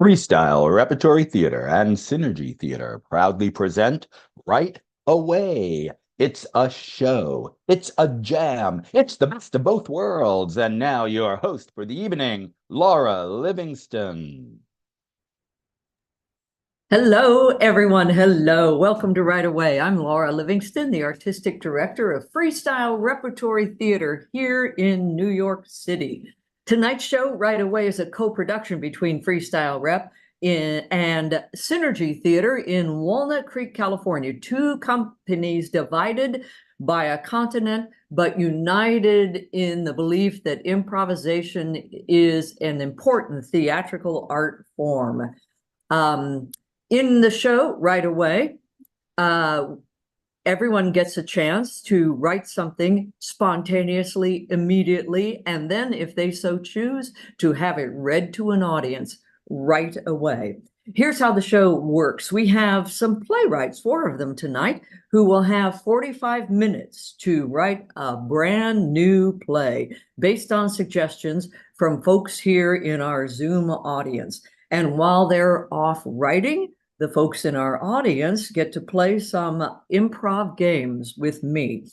Freestyle Repertory Theater and Synergy Theater proudly present Right Away. It's a show. It's a jam. It's the best of both worlds. And now your host for the evening, Laura Livingston. Hello, everyone. Hello. Welcome to Right Away. I'm Laura Livingston, the Artistic Director of Freestyle Repertory Theater here in New York City. Tonight's show, Right Away, is a co-production between Freestyle Rep and Synergy Theater in Walnut Creek, California. Two companies divided by a continent, but united in the belief that improvisation is an important theatrical art form. In the show, Right Away, everyone gets a chance to write something spontaneously, immediately, and then, if they so choose, to have it read to an audience right away. Here's how the show works. We have some playwrights, 4 of them tonight, who will have 45 minutes to write a brand new play based on suggestions from folks here in our Zoom audience. And while they're off writing, the folks in our audience get to play some improv games with me.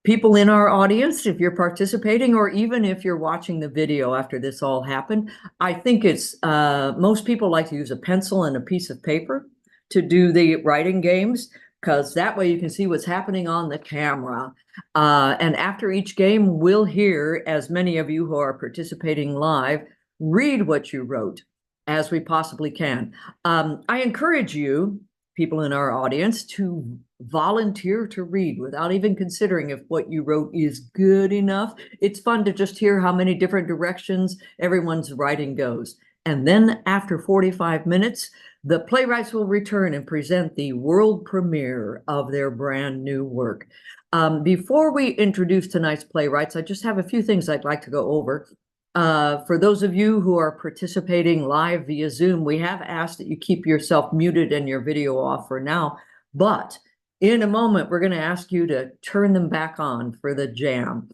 People in our audience, if you're participating, or even if you're watching the video after this all happened, I think it's most people like to use a pencil and a piece of paper to do the writing games, because that way you can see what's happening on the camera. And after each game, we'll hear, as many of you who are participating live, read what you wrote as we possibly can. I encourage you, people in our audience, to volunteer to read without even considering if what you wrote is good enough. It's fun to just hear how many different directions everyone's writing goes. And then after 45 minutes, the playwrights will return and present the world premiere of their brand new work. Before we introduce tonight's playwrights, I just have a few things I'd like to go over. For those of you who are participating live via Zoom, we have asked that you keep yourself muted and your video off for now, but in a moment, we're going to ask you to turn them back on for the jam.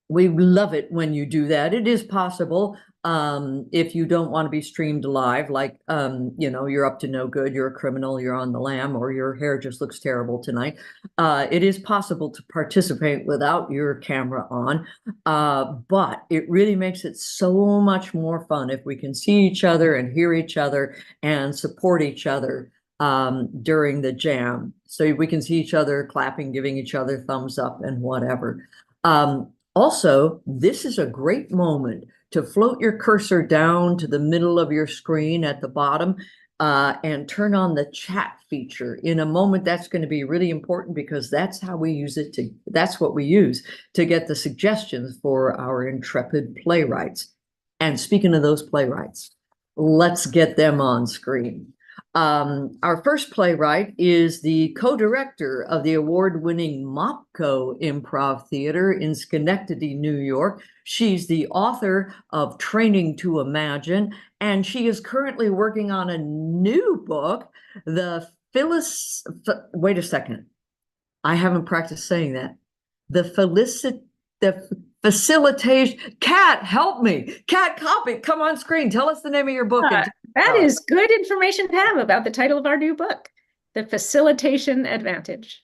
We love it when you do that. It is possible, if you don't want to be streamed live, like, you're up to no good, you're a criminal, you're on the lam, or your hair just looks terrible tonight. It is possible to participate without your camera on, but it really makes it so much more fun if we can see each other and hear each other and support each other during the jam. So we can see each other clapping, giving each other thumbs up and whatever. Also, this is a great moment to float your cursor down to the middle of your screen at the bottom and turn on the chat feature. In a moment, that's going to be really important, because that's how we use it that's what we use to get the suggestions for our intrepid playwrights. And speaking of those playwrights, let's get them on screen. Our first playwright is the co-director of the award-winning MOPCO Improv Theater in Schenectady, New York. She's the author of Training to Imagine, and she is currently working on a new book, wait a second. I haven't practiced saying that. The facilitation. Kat, help me. Kat, copy. Come on screen. Tell us the name of your book. That is good information to have about the title of our new book, The Facilitation Advantage.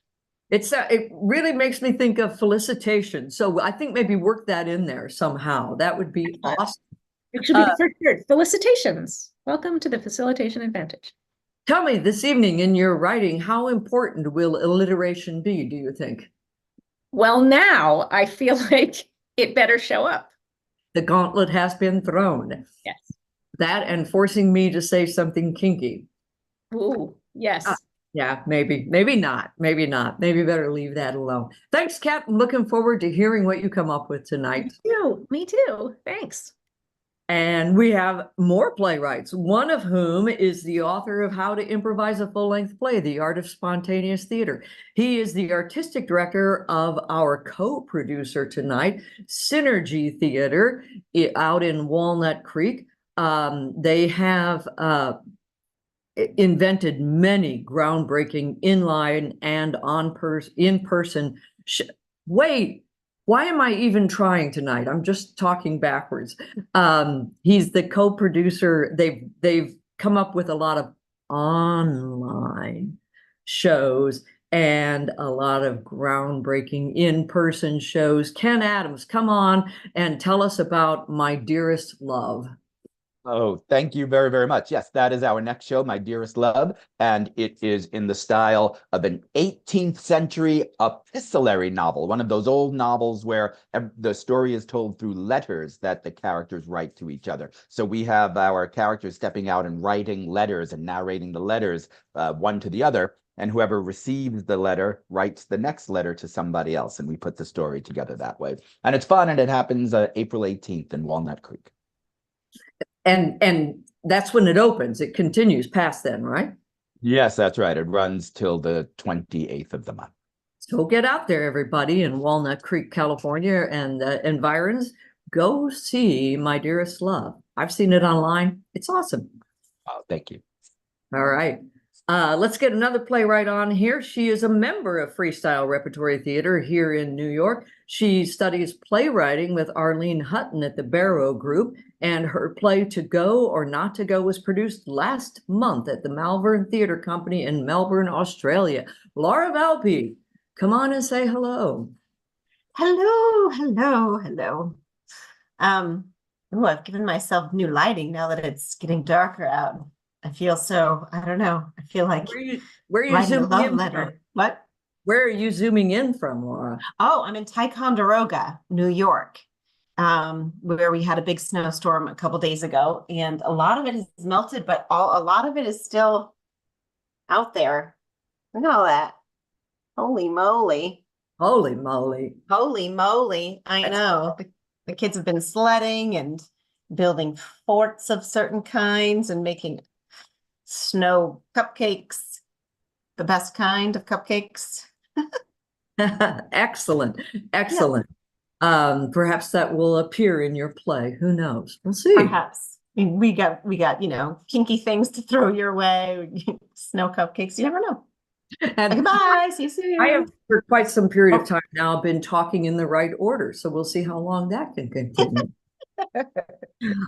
It really makes me think of felicitation. So I think maybe work that in there somehow. That would be awesome. It should be the first word. Felicitations. Welcome to the Facilitation Advantage. Tell me this evening in your writing, how important will alliteration be, do you think? Well, now I feel like it better show up. The gauntlet has been thrown. Yes. That and forcing me to say something kinky. Ooh, yes. Yeah, maybe not. Maybe better leave that alone. Thanks, Kat. I'm looking forward to hearing what you come up with tonight. Me too. Thanks. And we have more playwrights, one of whom is the author of How to Improvise a Full-Length Play, The Art of Spontaneous Theater. He is the artistic director of our co-producer tonight, Synergy Theater, out in Walnut Creek. They have invented many groundbreaking inline and in-person. Wait, Why am I even trying tonight? I'm just talking backwards. He's the co-producer. They've come up with a lot of online shows and a lot of groundbreaking in-person shows. Ken Adams, come on and tell us about My Dearest Love. Oh, thank you very, very much. Yes, that is our next show, My Dearest Love, and it is in the style of an 18th century epistolary novel, one of those old novels where the story is told through letters that the characters write to each other. So we have our characters stepping out and writing letters and narrating the letters one to the other, and whoever receives the letter writes the next letter to somebody else, and we put the story together that way. And it's fun, and it happens April 18th in Walnut Creek. And that's when it opens. It continues past then, right? Yes, that's right. It runs till the 28th of the month. So get out there, everybody, in Walnut Creek, California, and environs. Go see My Dearest Love. I've seen it online. It's awesome. Oh, thank you. All right. Let's get another playwright on here. She is a member of Freestyle Repertory Theater here in New York. She studies playwriting with Arlene Hutton at the Barrow Group, and her play To Go or Not to Go was produced last month at the Malvern Theatre Company in Melbourne, Australia. Laura Valpy, come on and say hello. Hello, hello, hello. Oh, I've given myself new lighting now that it's getting darker out. I feel so, I don't know. I feel like Where are you writing a zooming love in letter. from? What? Where are you zooming in from, Laura? Oh, I'm in Ticonderoga, New York, where we had a big snowstorm a couple days ago, and a lot of it has melted, but a lot of it is still out there. Look at all that. Holy moly. Holy moly. Holy moly. I know. The kids have been sledding and building forts of certain kinds and making snow cupcakes, the best kind of cupcakes. Excellent, excellent. Perhaps that will appear in your play. Who knows? We'll see. Perhaps. I mean, we got, kinky things to throw your way, snow cupcakes. You never know. And Goodbye. See you soon. I have, for quite some period of time now, been talking in the right order, so we'll see how long that can continue.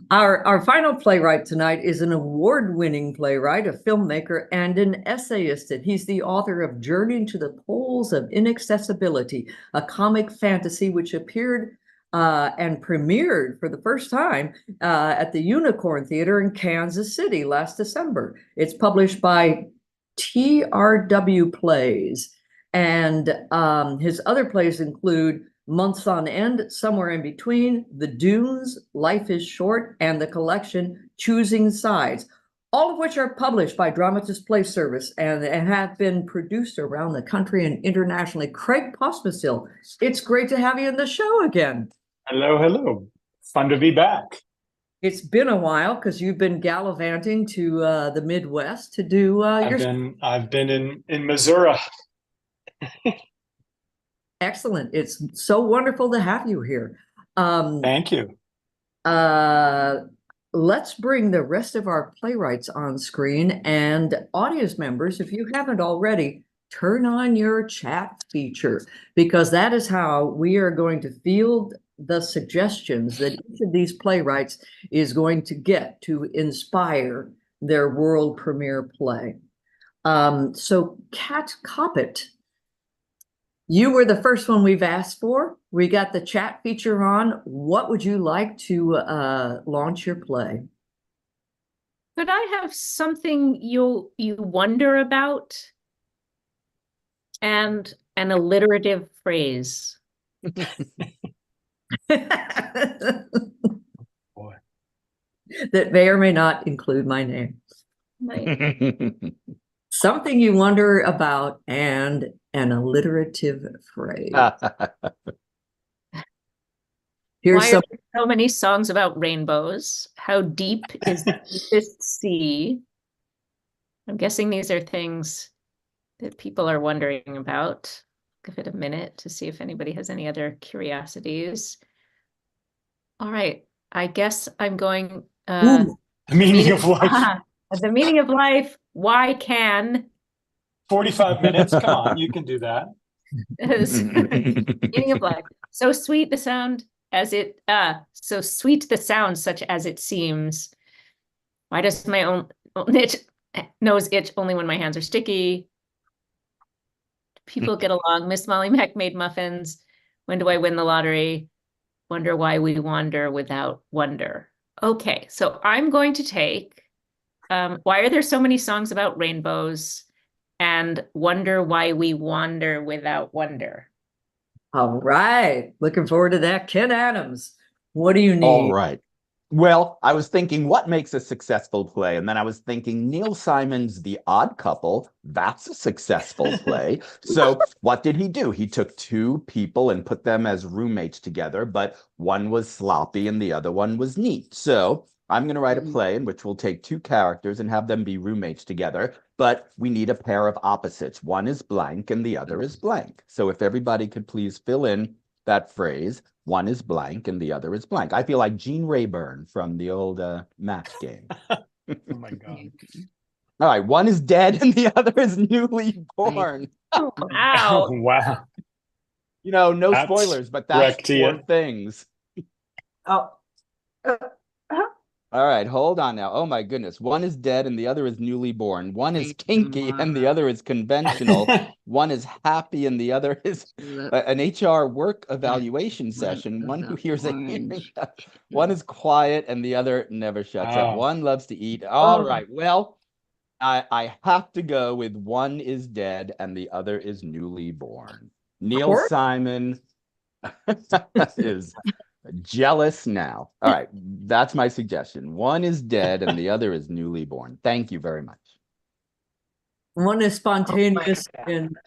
Our final playwright tonight is an award-winning playwright, a filmmaker, and an essayist. And he's the author of Journey to the Poles of Inaccessibility, a comic fantasy which appeared and premiered for the first time at the Unicorn Theater in Kansas City last December. It's published by TRW Plays, and his other plays include Months on End, Somewhere in Between, The Dunes, Life is Short, and the collection Choosing Sides, all of which are published by Dramatist Play Service and have been produced around the country and internationally. Craig Pospisil, it's great to have you in the show again. Hello, hello. Fun to be back. It's been a while because you've been gallivanting to the Midwest to do your... I've been in Missouri. Excellent. It's so wonderful to have you here. Thank you. Let's bring the rest of our playwrights on screen, and audience members, if you haven't already, turn on your chat feature, because that is how we are going to field the suggestions that each of these playwrights is going to get to inspire their world premiere play. So Kat Coppett, you were the first one we've asked for. We got the chat feature on. What would you like to launch your play? Could I have something you wonder about and an alliterative phrase? Boy. That may or may not include my name. Something you wonder about and an alliterative phrase. Here's Why some. are there so many songs about rainbows? How deep is the deepest sea? I'm guessing these are things that people are wondering about. Give it a minute to see if anybody has any other curiosities. All right, I guess I'm going. The meaning of life. The meaning of life. Why can? 45 minutes. Come on, you can do that. Meaning of life. So sweet the sound as it so sweet the sound such as it seems. Why does my own itch nose itch only when my hands are sticky? People get along. Miss Molly Mac made muffins. When do I win the lottery? Wonder why we wander without wonder. Okay, so I'm going to take why are there so many songs about rainbows and wonder why we wander without wonder. All right. Looking forward to that. Ken Adams, what do you need? All right. Well, I was thinking, what makes a successful play? And then I was thinking, Neil Simon's The Odd Couple, that's a successful play. So what did he do? He took two people and put them as roommates together, but one was sloppy and the other one was neat. So I'm going to write a play in which we'll take two characters and have them be roommates together, but we need a pair of opposites. One is blank and the other is blank. So if everybody could please fill in that phrase, one is blank and the other is blank. I feel like Gene Rayburn from the old match game. Oh my God. All right, one is dead and the other is newly born. Oh, wow. Oh, wow. You know, no That's spoilers, but that's Brechtian. 4 things. Oh, All right, hold on now. Oh my goodness. One is dead and the other is newly born. One is kinky and the other is conventional. One is happy and the other is an HR work evaluation session. One who hears a hearing. One is quiet and the other never shuts up. Oh. One loves to eat. All right. Well, I have to go with one is dead and the other is newly born. Neil course. Simon is jealous now. All right, that's my suggestion. One is dead and the other is newly born. Thank you very much. One is spontaneous and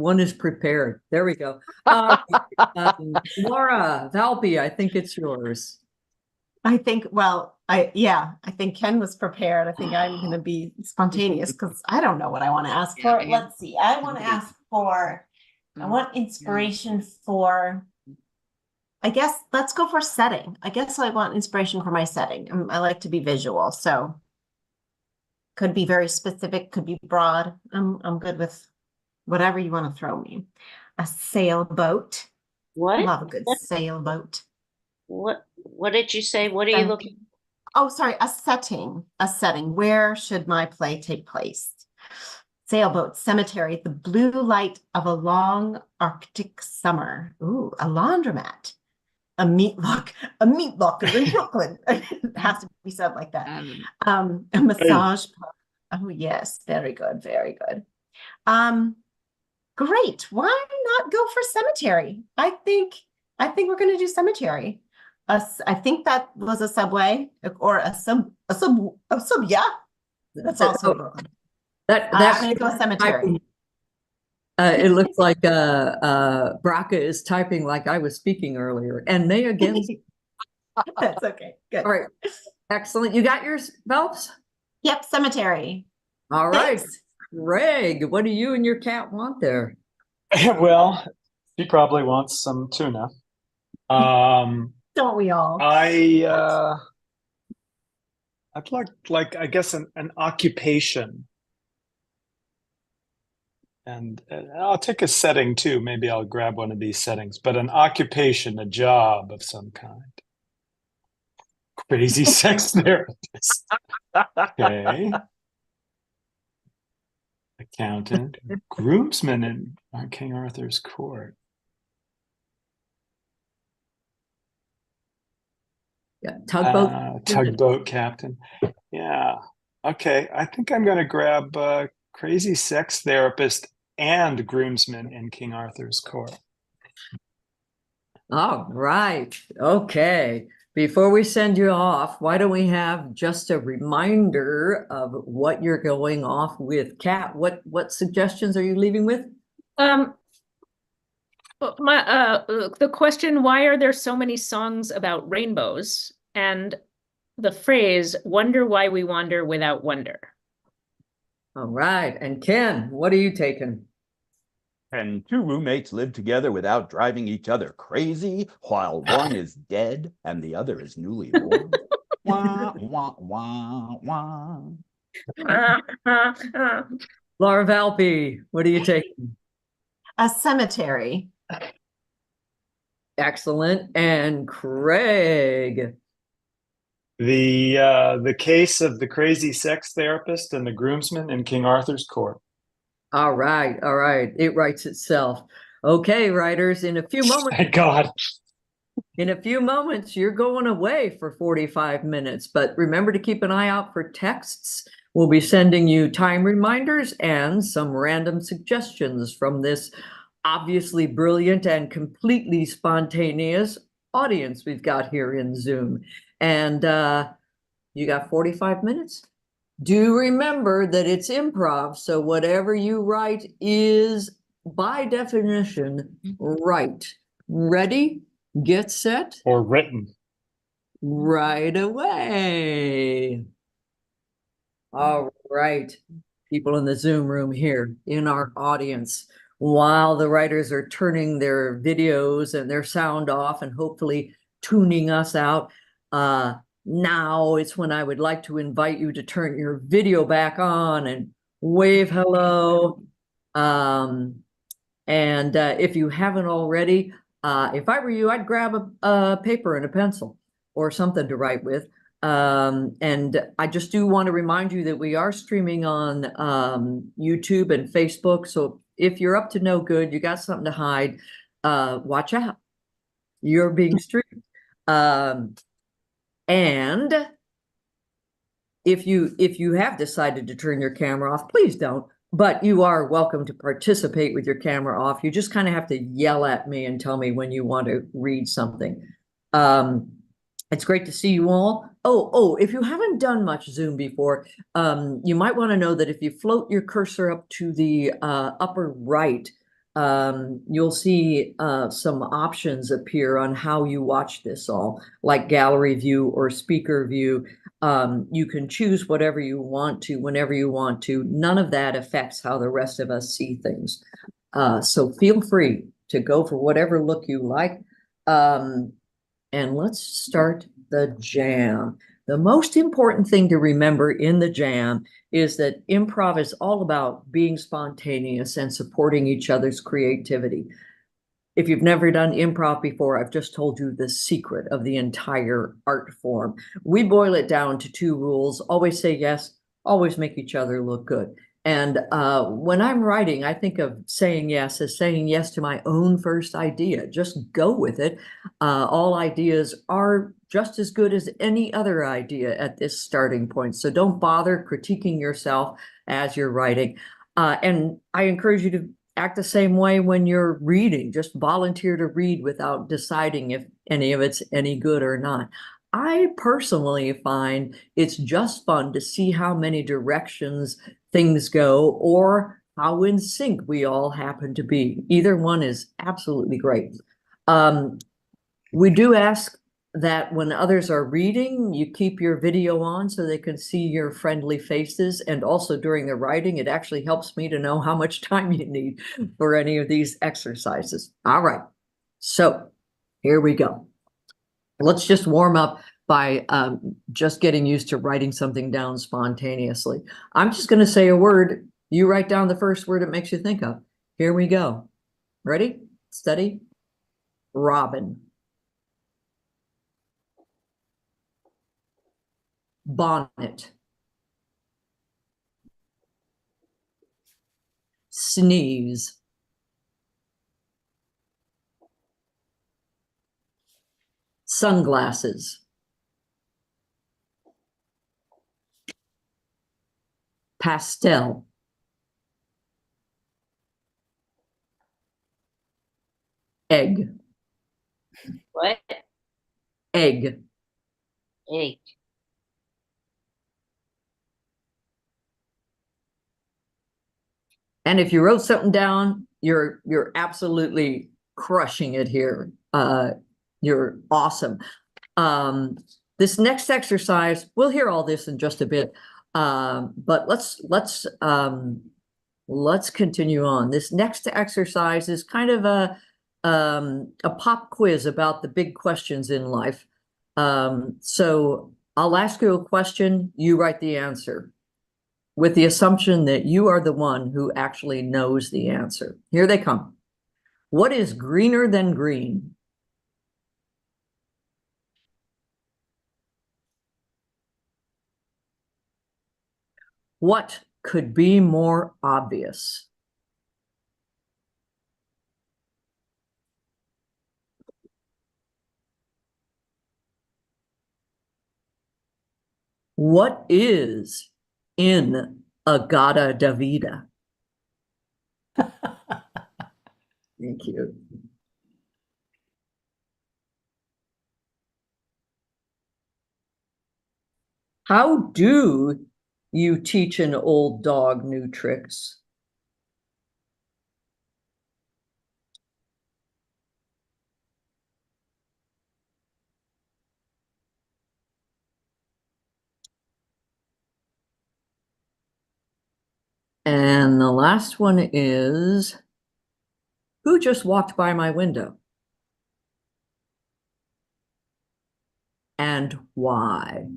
one is prepared. There we go. Laura Valby, I think it's yours. I think, I think Ken was prepared. I think I'm going to be spontaneous because I don't know what I want to ask for. Let's see. I want to ask for, I want inspiration for, I guess, let's go for setting. I guess I want inspiration for my setting. I like to be visual, so could be very specific, could be broad. I'm good with whatever you want to throw me. A sailboat. What? Love a good sailboat. What did you say? What are you looking? Oh, sorry, a setting. Where should my play take place? Sailboat, cemetery, the blue light of a long Arctic summer. Ooh, a laundromat. A meat locker in Brooklyn. It has to be said like that. A massage parlor. Oh yes, very good, very good. Great. Why not go for cemetery? I think we're going to do cemetery. I think that was a subway or a sub. Yeah, that's also Brooklyn. That I'm going to go cemetery. It looks like Braca is typing like I was speaking earlier. And May again. That's okay. Good. All right. Excellent. You got yours, Phelps? Yep, cemetery. All right. Thanks. Greg, what do you and your cat want there? Well, she probably wants some tuna. Don't we all? I'd like I guess an occupation. And I'll take a setting too. Maybe I'll grab one of these settings, but an occupation, a job of some kind. Crazy sex therapist. Okay. Accountant, groomsman in King Arthur's court. Yeah, tugboat. Tugboat captain. Yeah. Okay. I think I'm going to grab crazy sex therapist and groomsman in King Arthur's court. All right. Okay. Before we send you off, why don't we have just a reminder of what you're going off with? Kat, what suggestions are you leaving with? The question, why are there so many songs about rainbows? And the phrase, wonder why we wander without wonder. All right. And Ken, what are you taking? And two roommates live together without driving each other crazy, while one is dead and the other is newly born. Wah, wah, wah, wah. Laura Valby, what are you taking? A cemetery. Excellent. And Craig. The case of the crazy sex therapist and the groomsman in King Arthur's court. All right. All right. It writes itself. Okay, writers, in a few moments. Thank God. In a few moments, you're going away for 45 minutes, but remember to keep an eye out for texts. We'll be sending you time reminders and some random suggestions from this obviously brilliant and completely spontaneous audience we've got here in Zoom. And you got 45 minutes. Do remember that it's improv, so whatever you write is, by definition, right. Ready? Get set. Or written. Right away. All right, people in the Zoom room here in our audience, while the writers are turning their videos and their sound off and hopefully tuning us out, now it's when I would like to invite you to turn your video back on and wave hello. And if you haven't already, if I were you, I'd grab a paper and a pencil or something to write with. And I just do want to remind you that we are streaming on YouTube and Facebook. So if you're up to no good, you got something to hide, watch out. You're being streamed. And if you have decided to turn your camera off, please don't. But you are welcome to participate with your camera off. You just kind of have to yell at me and tell me when you want to read something. It's great to see you all. Oh, if you haven't done much Zoom before, you might want to know that if you float your cursor up to the upper right, you'll see some options appear on how you watch this all, like gallery view or speaker view. You can choose whatever you want to, whenever you want to. None of that affects how the rest of us see things. So feel free to go for whatever look you like. And let's start the jam. The most important thing to remember in the jam is that improv is all about being spontaneous and supporting each other's creativity. If you've never done improv before, I've just told you the secret of the entire art form. We boil it down to 2 rules: always say yes, always make each other look good. And when I'm writing, I think of saying yes as saying yes to my own first idea. Just go with it. All ideas are just as good as any other idea at this starting point. So don't bother critiquing yourself as you're writing. And I encourage you to act the same way when you're reading. Just volunteer to read without deciding if any of it's any good or not. I personally find it's just fun to see how many directions things go or how in sync we all happen to be. Either one is absolutely great. We do ask that when others are reading, you keep your video on so they can see your friendly faces. And also during the writing, it actually helps me to know how much time you need for any of these exercises. All right, so here we go. Let's just warm up by just getting used to writing something down spontaneously. I'm just going to say a word. You write down the first word it makes you think of. Here we go. Ready? Steady. Robin. Bonnet. Sneeze. Sunglasses. Pastel. Egg. What? Egg. Egg. And if you wrote something down, you're absolutely crushing it here. You're awesome. This next exercise, we'll hear all this in just a bit, but let's continue on. This next exercise is kind of a pop quiz about the big questions in life. So I'll ask you a question, you write the answer, with the assumption that you are the one who actually knows the answer. Here they come. What is greener than green? What could be more obvious? What is in Agata Davida? Thank you. How do you teach an old dog new tricks? And the last one is, who just walked by my window? And why?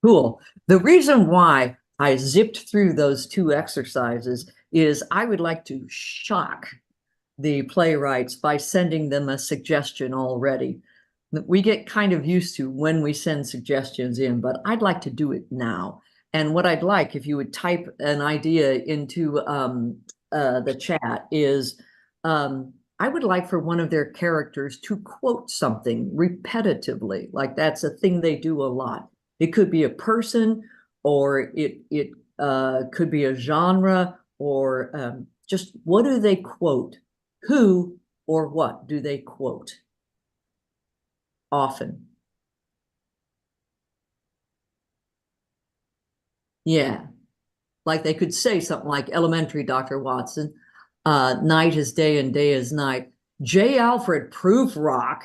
Cool. The reason why I zipped through those two exercises is I would like to shock the playwrights by sending them a suggestion already. We get kind of used to when we send suggestions in, but I'd like to do it now. And what I'd like, if you would type an idea into the chat, is I would like for one of their characters to quote something repetitively, like that's a thing they do a lot. It could be a person, or it could be a genre, or just what do they quote? Who or what do they quote often? Yeah, like they could say something like elementary, Dr. Watson, night is day and day is night. J. Alfred Prufrock,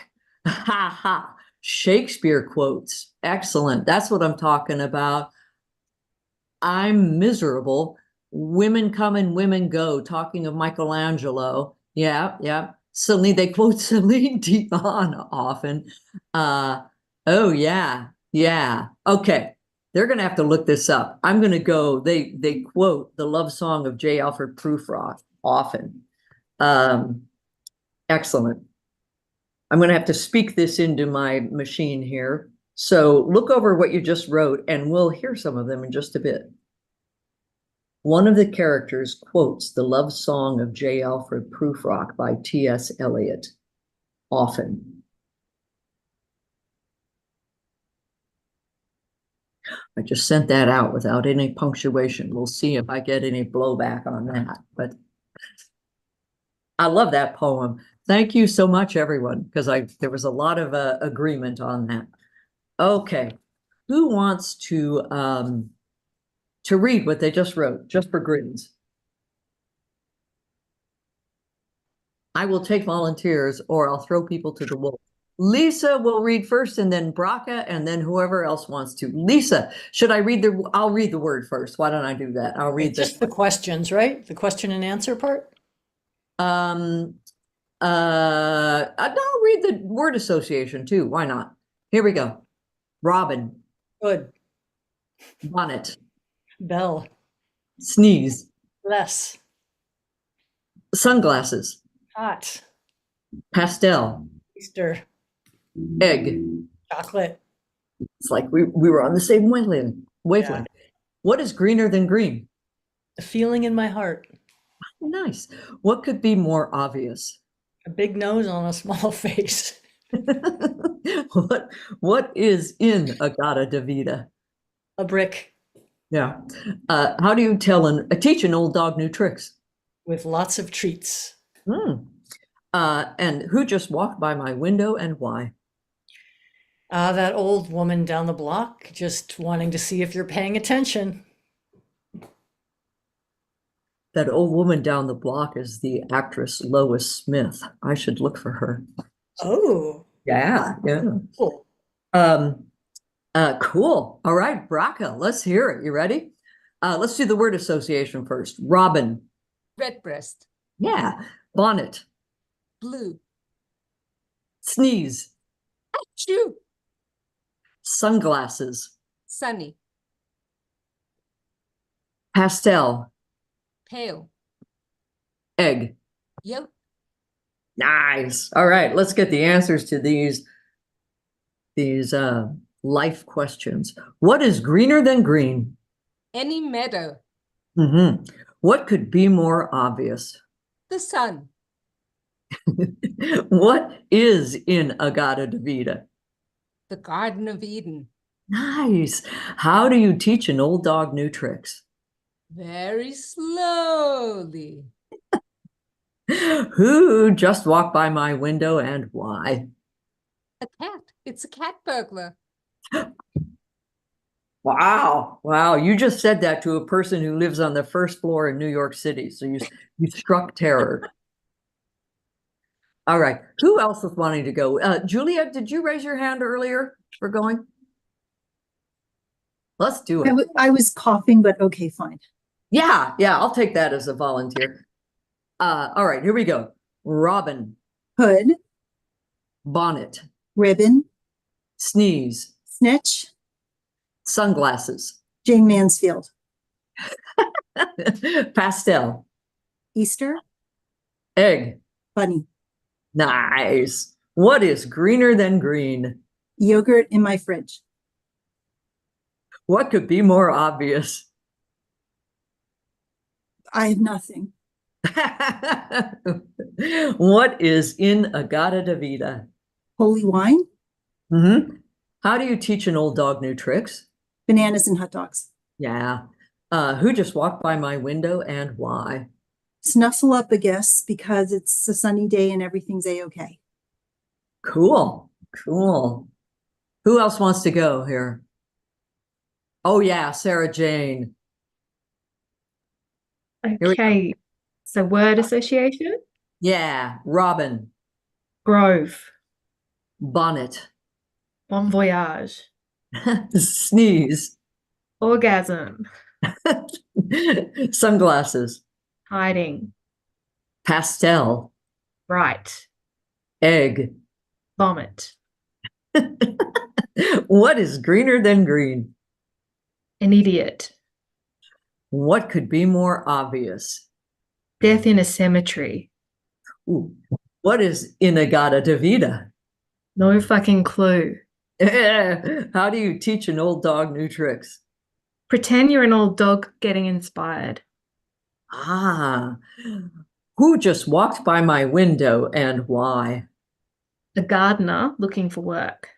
ha ha, Shakespeare quotes, excellent. That's what I'm talking about. I'm miserable. Women come and women go, talking of Michelangelo. Yeah, yeah. Suddenly they quote Celine Dion often. Oh yeah, yeah. Okay. They're gonna have to look this up. I'm gonna go, they quote the love song of J. Alfred Prufrock often. Excellent. I'm gonna have to speak this into my machine here. So look over what you just wrote and we'll hear some of them in just a bit. One of the characters quotes the love song of J. Alfred Prufrock by T.S. Eliot often. I just sent that out without any punctuation. We'll see if I get any blowback on that. But I love that poem. Thank you so much, everyone, because there was a lot of agreement on that. Okay, who wants to read what they just wrote, just for grins? I will take volunteers, or I'll throw people to the wolves. Lisa will read first, and then Braca, and then whoever else wants to. Lisa, should I read I'll read the word first. Why don't I do that? I'll read Just the questions, right? The question and answer part? I'll read the word association too. Why not? Here we go. Robin. Good. Bonnet. Bell. Sneeze. Less. Sunglasses. Hot. Pastel. Easter. Egg. Chocolate. It's like we were on the same wavelength. Yeah. What is greener than green? A feeling in my heart. Nice. What could be more obvious? A big nose on a small face. What is in Agata Davida? A brick. Yeah. How do you teach an old dog new tricks? With lots of treats. And who just walked by my window and why? That old woman down the block, just wanting to see if you're paying attention. That old woman down the block is the actress Lois Smith. I should look for her. Oh. Yeah, yeah. Cool. Cool. All right, Braca, let's hear it. You ready? Let's do the word association first. Robin. Redbreast. Yeah. Bonnet. Blue. Sneeze. Achoo. Sunglasses. Sunny. Pastel. Pale. Egg. Yolk. Nice. All right, let's get the answers to these life questions. What is greener than green? Any meadow. What could be more obvious? The sun. What is in Agata Davida? The Garden of Eden. Nice. How do you teach an old dog new tricks? Very slowly. Who just walked by my window and why? A cat. It's a cat burglar. Wow. Wow. You just said that to a person who lives on the first floor in New York City. So you struck terror. All right. Who else was wanting to go? Julia, did you raise your hand earlier for going? Let's do it. I was coughing, but okay, fine. Yeah. I'll take that as a volunteer. All right, here we go. Robin. Hood, Bonnet. ribbon, Sneeze. snitch, Sunglasses. Jane Mansfield, Pastel. Easter, Egg. bunny, Nice. What is greener than green? yogurt in my fridge, What could be more obvious? I have nothing, What is in Agata Davida? holy wine, How do you teach an old dog new tricks? bananas and hot dogs, Yeah. Who just walked by my window and why? snuffle up a guess because it's a sunny day and everything's a-okay. Cool. Who else wants to go here? Oh yeah, Sarah Jane. Here we go. Okay, so word association, Yeah, Robin. grove, Bonnet. bon voyage, Sneeze. orgasm, Sunglasses. hiding, Pastel. bright, Egg. vomit, What is greener than green? an idiot, What could be more obvious? death in a cemetery, Ooh. What is Inagata Davida? no fucking clue, How do you teach an old dog new tricks? pretend you're an old dog getting inspired, Ah, who just walked by my window and why? a gardener looking for work,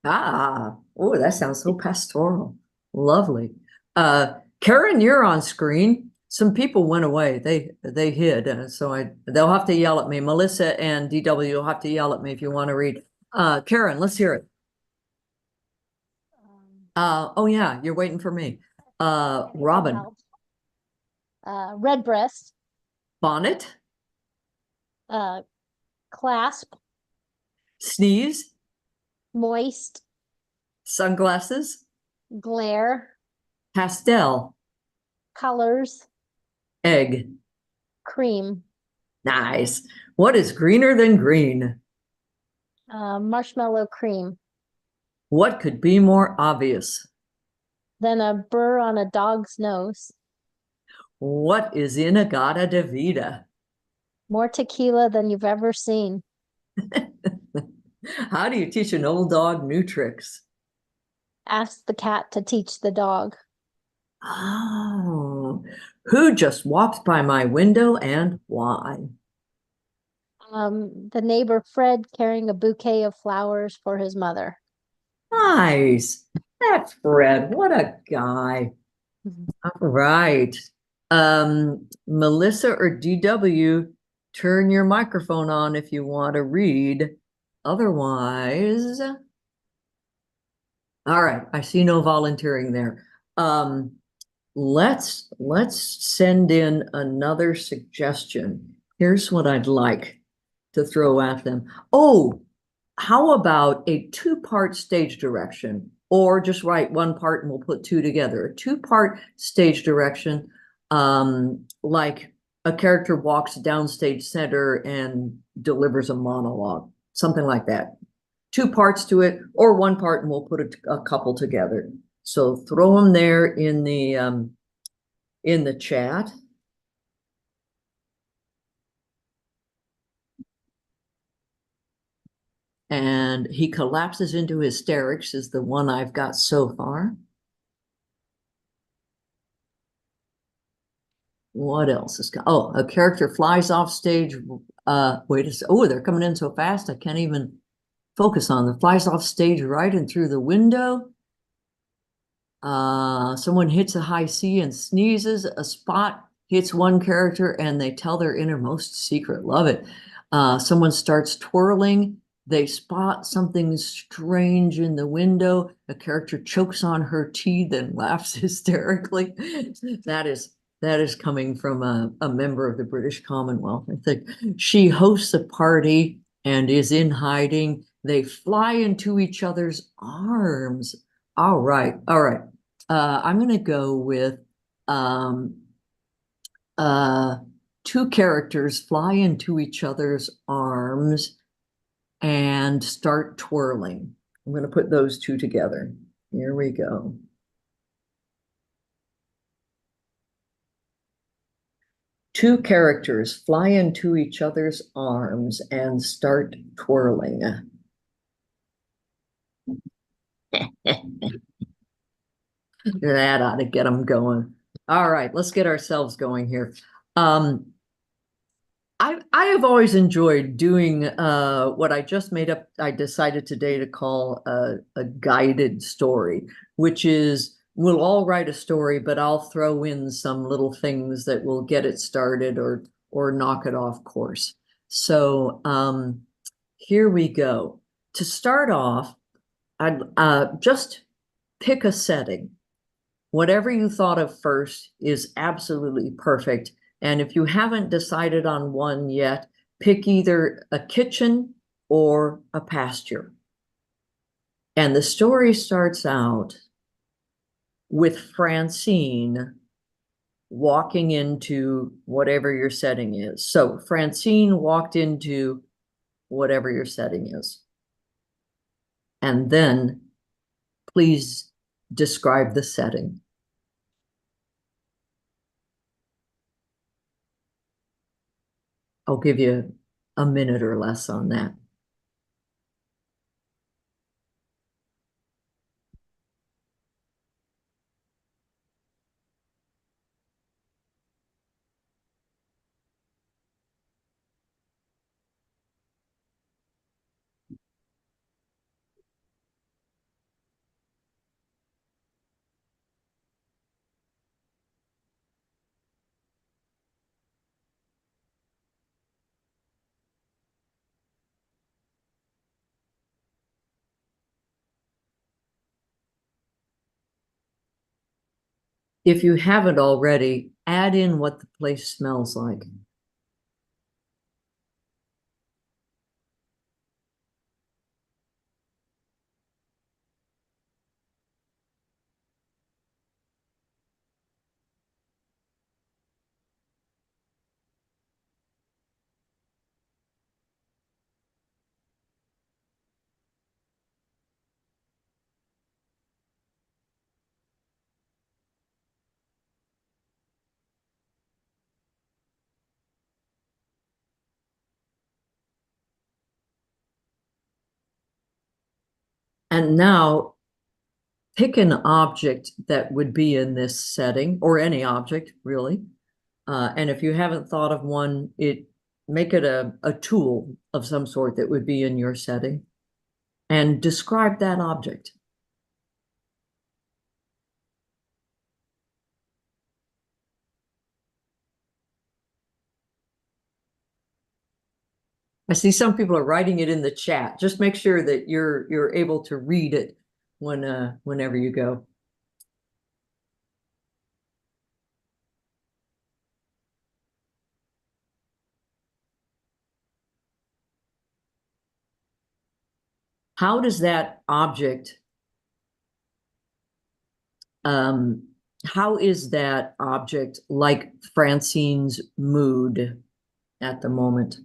Ah, oh, that sounds so pastoral. Lovely. Karen, you're on screen. Some people went away. They hid, so they'll have to yell at me. Melissa and DW will have to yell at me if you want to read. Karen, let's hear it. Oh yeah, you're waiting for me. Robin. Redbreast, Bonnet. clasp, Sneeze. moist, Sunglasses. glare, Pastel. colors, Egg. cream, Nice. What is greener than green? marshmallow cream, What could be more obvious? then a burr on a dog's nose, What is in Agata Davida? more tequila than you've ever seen, How do you teach an old dog new tricks? ask the cat to teach the dog, Oh, who just walked by my window and why? the neighbor Fred carrying a bouquet of flowers for his mother. Nice. That's Fred. What a guy. All right. Melissa or DW, turn your microphone on if you want to read. Otherwise, all right. I see no volunteering there. Let's send in another suggestion. Here's what I'd like to throw at them. Oh, how about a two-part stage direction? Or just write one part and we'll put two together. A two-part stage direction, like a character walks down stage center and delivers a monologue, something like that. Two parts to it, or one part and we'll put a couple together. So throw them there in the chat. And he collapses into hysterics is the one I've got so far. What else is oh, a character flies off stage. Wait a second. Oh, they're coming in so fast I can't even focus on them. Flies off stage right and through the window. Someone hits a high C and sneezes. A spot hits one character and they tell their innermost secret. Love it. Someone starts twirling. They spot something strange in the window. A character chokes on her tea, then laughs hysterically. That is coming from a member of the British Commonwealth, I think. She hosts a party and is in hiding. They fly into each other's arms. All right. I'm going to go with two characters fly into each other's arms and start twirling. I'm going to put those two together. Here we go. Two characters fly into each other's arms and start twirling. That ought to get them going. All right, let's get ourselves going here. I have always enjoyed doing what I just made up. I decided today to call a guided story, which is we'll all write a story, but I'll throw in some little things that will get it started or knock it off course. So here we go. To start off, I'd just pick a setting. Whatever you thought of first is absolutely perfect. And if you haven't decided on one yet, pick either a kitchen or a pasture. And the story starts out with Francine walking into whatever your setting is. So Francine walked into whatever your setting is. And then please describe the setting. I'll give you a minute or less on that. If you haven't already, add in what the place smells like. And now pick an object that would be in this setting, or any object, really. And if you haven't thought of one, make it a tool of some sort that would be in your setting. And describe that object. I see some people are writing it in the chat. Just make sure that you're able to read it whenever you go. How does that object, how is that object like Francine's mood at the moment?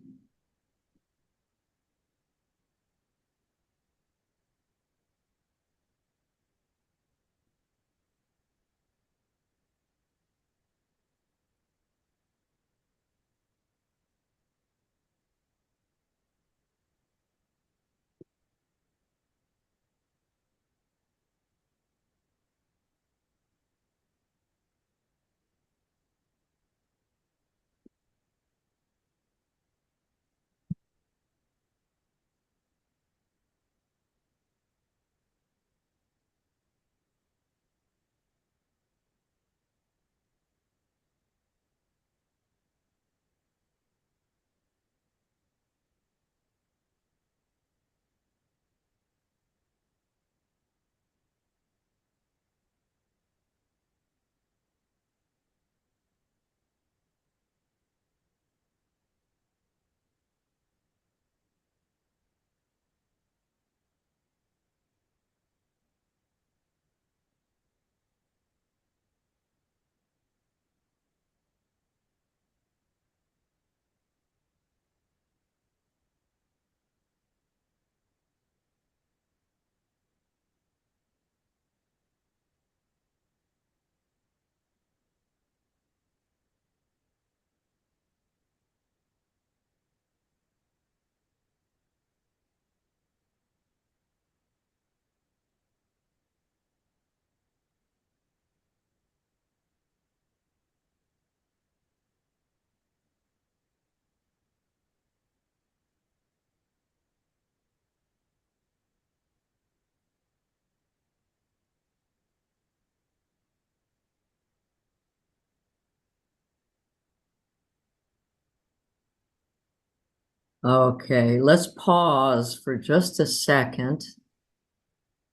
Okay, let's pause for just a second.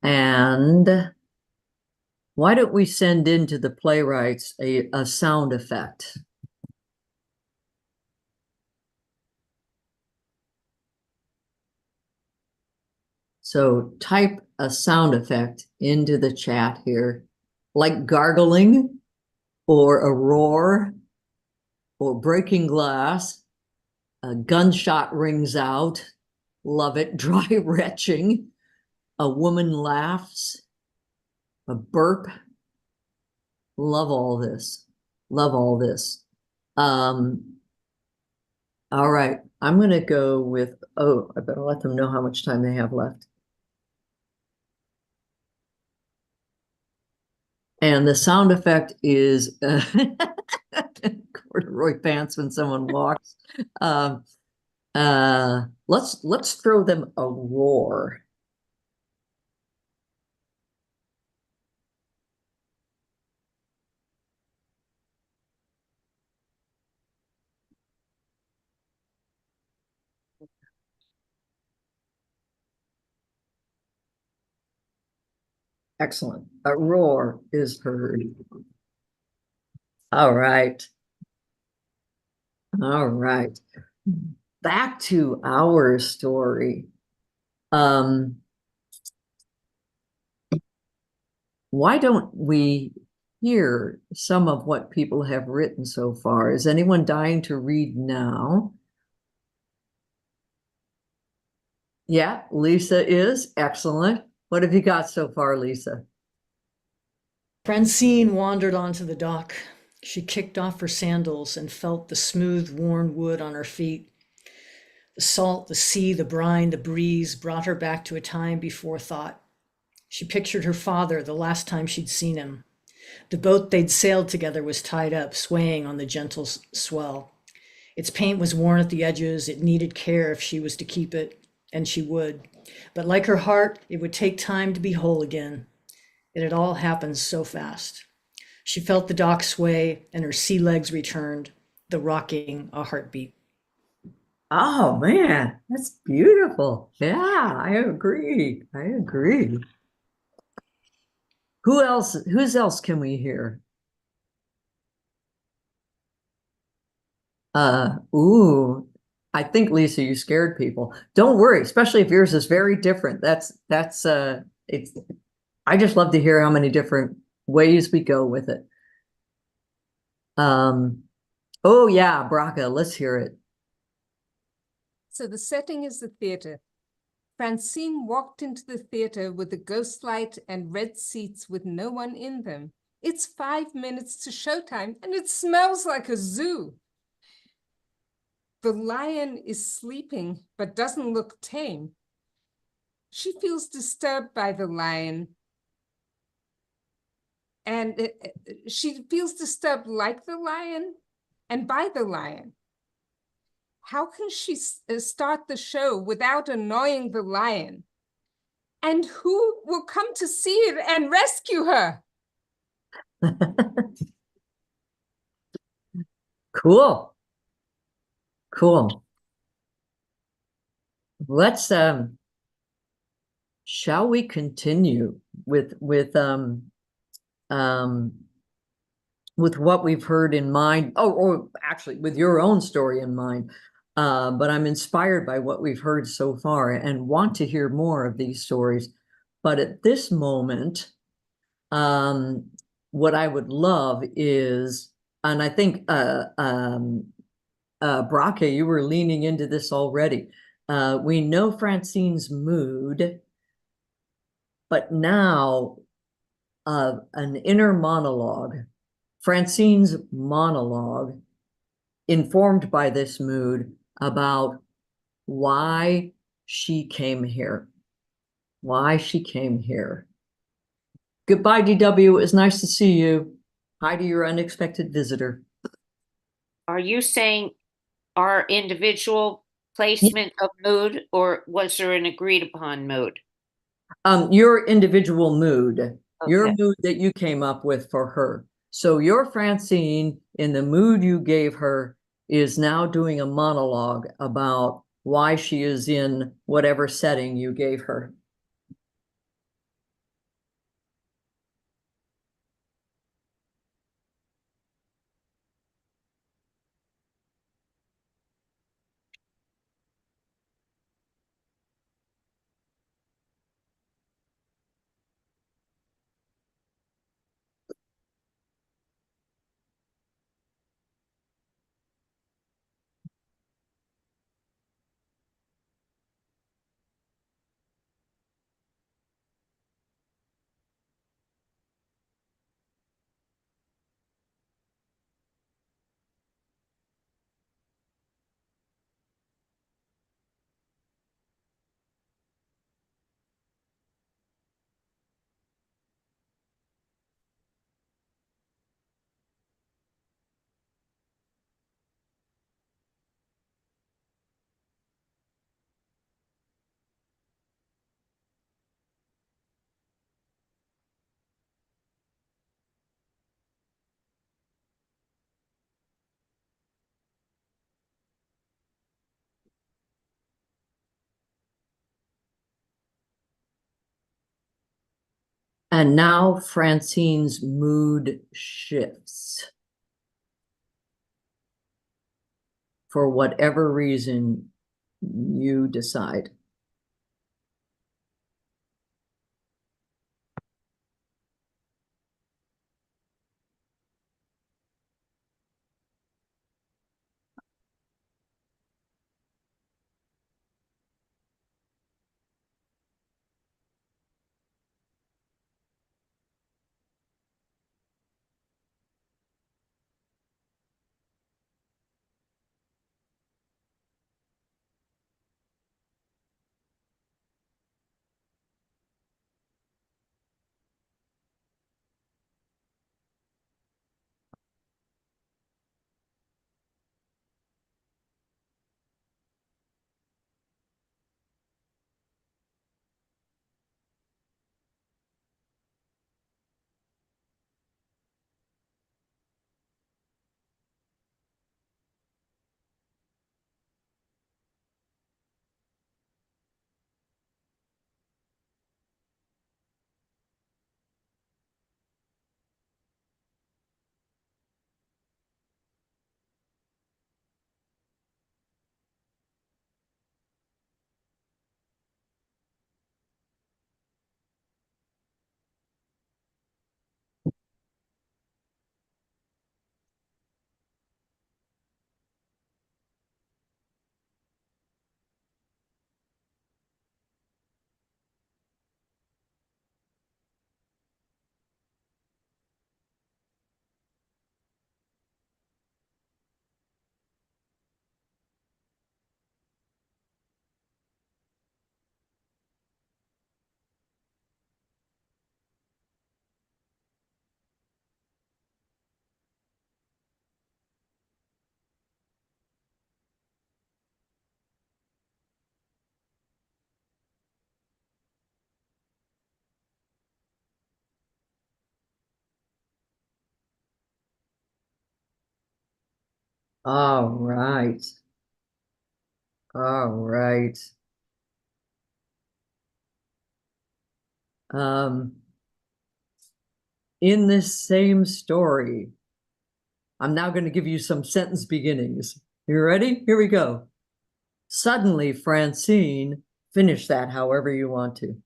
And why don't we send into the playwrights a sound effect? So type a sound effect into the chat here, like gargling or a roar or breaking glass. A gunshot rings out. Love it. Dry retching. A woman laughs. A burp. Love all this. Love all this. All right. I'm going to go with, oh, I better let them know how much time they have left. And the sound effect is corduroy pants when someone walks. Let's throw them a roar. Excellent. A roar is heard. All right. All right. Back to our story. Why don't we hear some of what people have written so far? Is anyone dying to read now? Yeah, Lisa is. Excellent. What have you got so far, Lisa? Francine wandered onto the dock. She kicked off her sandals and felt the smooth, worn wood on her feet. The salt, the sea, the brine, the breeze brought her back to a time before thought. She pictured her father the last time she'd seen him. The boat they'd sailed together was tied up, swaying on the gentle swell. Its paint was worn at the edges. It needed care if she was to keep it, and she would. But like her heart, it would take time to be whole again. It had all happened so fast. She felt the dock sway and her sea legs returned, the rocking a heartbeat. Oh man, that's beautiful. Yeah, I agree. I agree. Whose else can we hear? Ooh, I think Lisa, you scared people. Don't worry, especially if yours is very different. It's I just love to hear how many different ways we go with it. Oh yeah, Braca, let's hear it. So the setting is the theater. Francine walked into the theater with a ghost light and red seats with no one in them. It's 5 minutes to showtime and it smells like a zoo. The lion is sleeping but doesn't look tame. She feels disturbed by the lion. And she feels disturbed like the lion and by the lion. How can she start the show without annoying the lion? And who will come to see it and rescue her? Cool. Cool. Let's shall we continue with what we've heard in mind? Oh, or actually with your own story in mind. But I'm inspired by what we've heard so far and want to hear more of these stories. But at this moment, what I would love is, and I think Braca, you were leaning into this already. We know Francine's mood, but now an inner monologue, Francine's monologue, informed by this mood about why she came here. Why she came here. Goodbye, DW. It was nice to see you. Hi to your unexpected visitor. Are you saying our individual placement of mood, or was there an agreed upon mood? Your individual mood, your Okay. mood that you came up with for her. So your Francine, in the mood you gave her, is now doing a monologue about why she is in whatever setting you gave her. And now Francine's mood shifts. For whatever reason you decide. All right. All right. In this same story, I'm now going to give you some sentence beginnings. You ready? Here we go. Suddenly, Francine, finish that however you want to.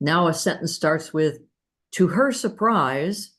Now a sentence starts with, to her surprise,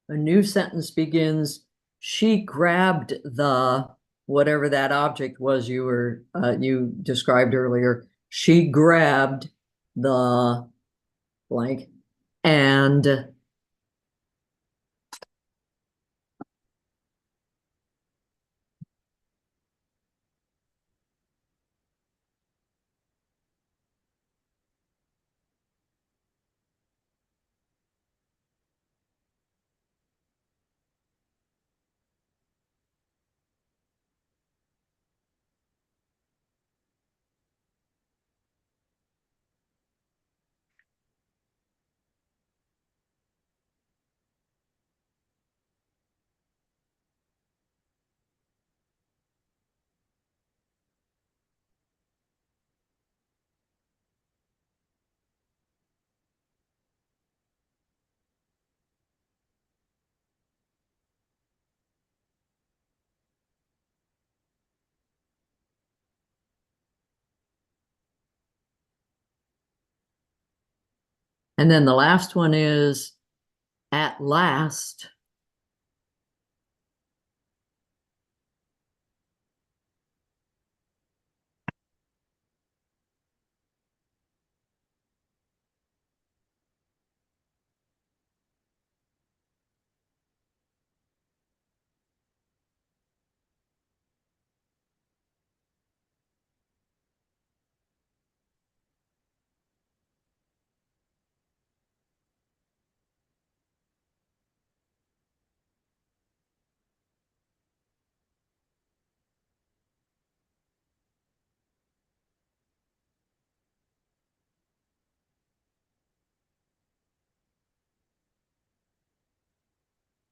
a new sentence begins, she grabbed the, whatever that object was you described earlier. She grabbed the blank and then the last one is, at last.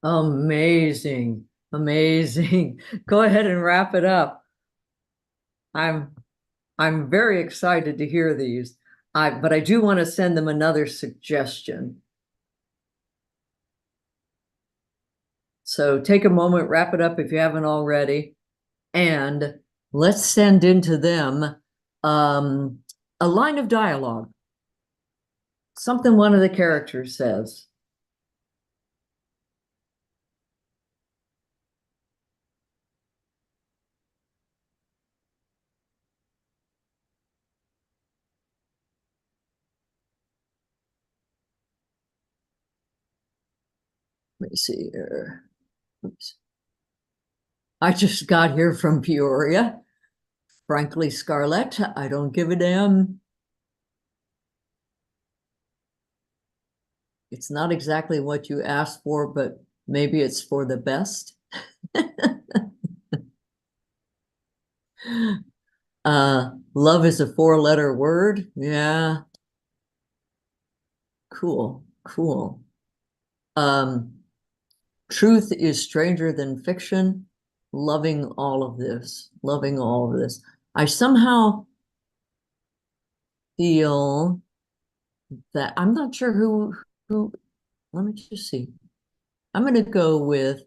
Amazing, amazing. Go ahead and wrap it up. I'm very excited to hear these. But I do want to send them another suggestion. So take a moment, wrap it up if you haven't already, and let's send into them a line of dialogue. Something one of the characters says. Let me see here. Oops. I just got here from Peoria. Frankly, Scarlett, I don't give a damn. It's not exactly what you asked for, but maybe it's for the best. Love is a 4-letter word. Yeah. Cool, cool. Truth is stranger than fiction. Loving all of this, loving all of this. I somehow feel that I'm not sure who, let me just see. I'm going to go with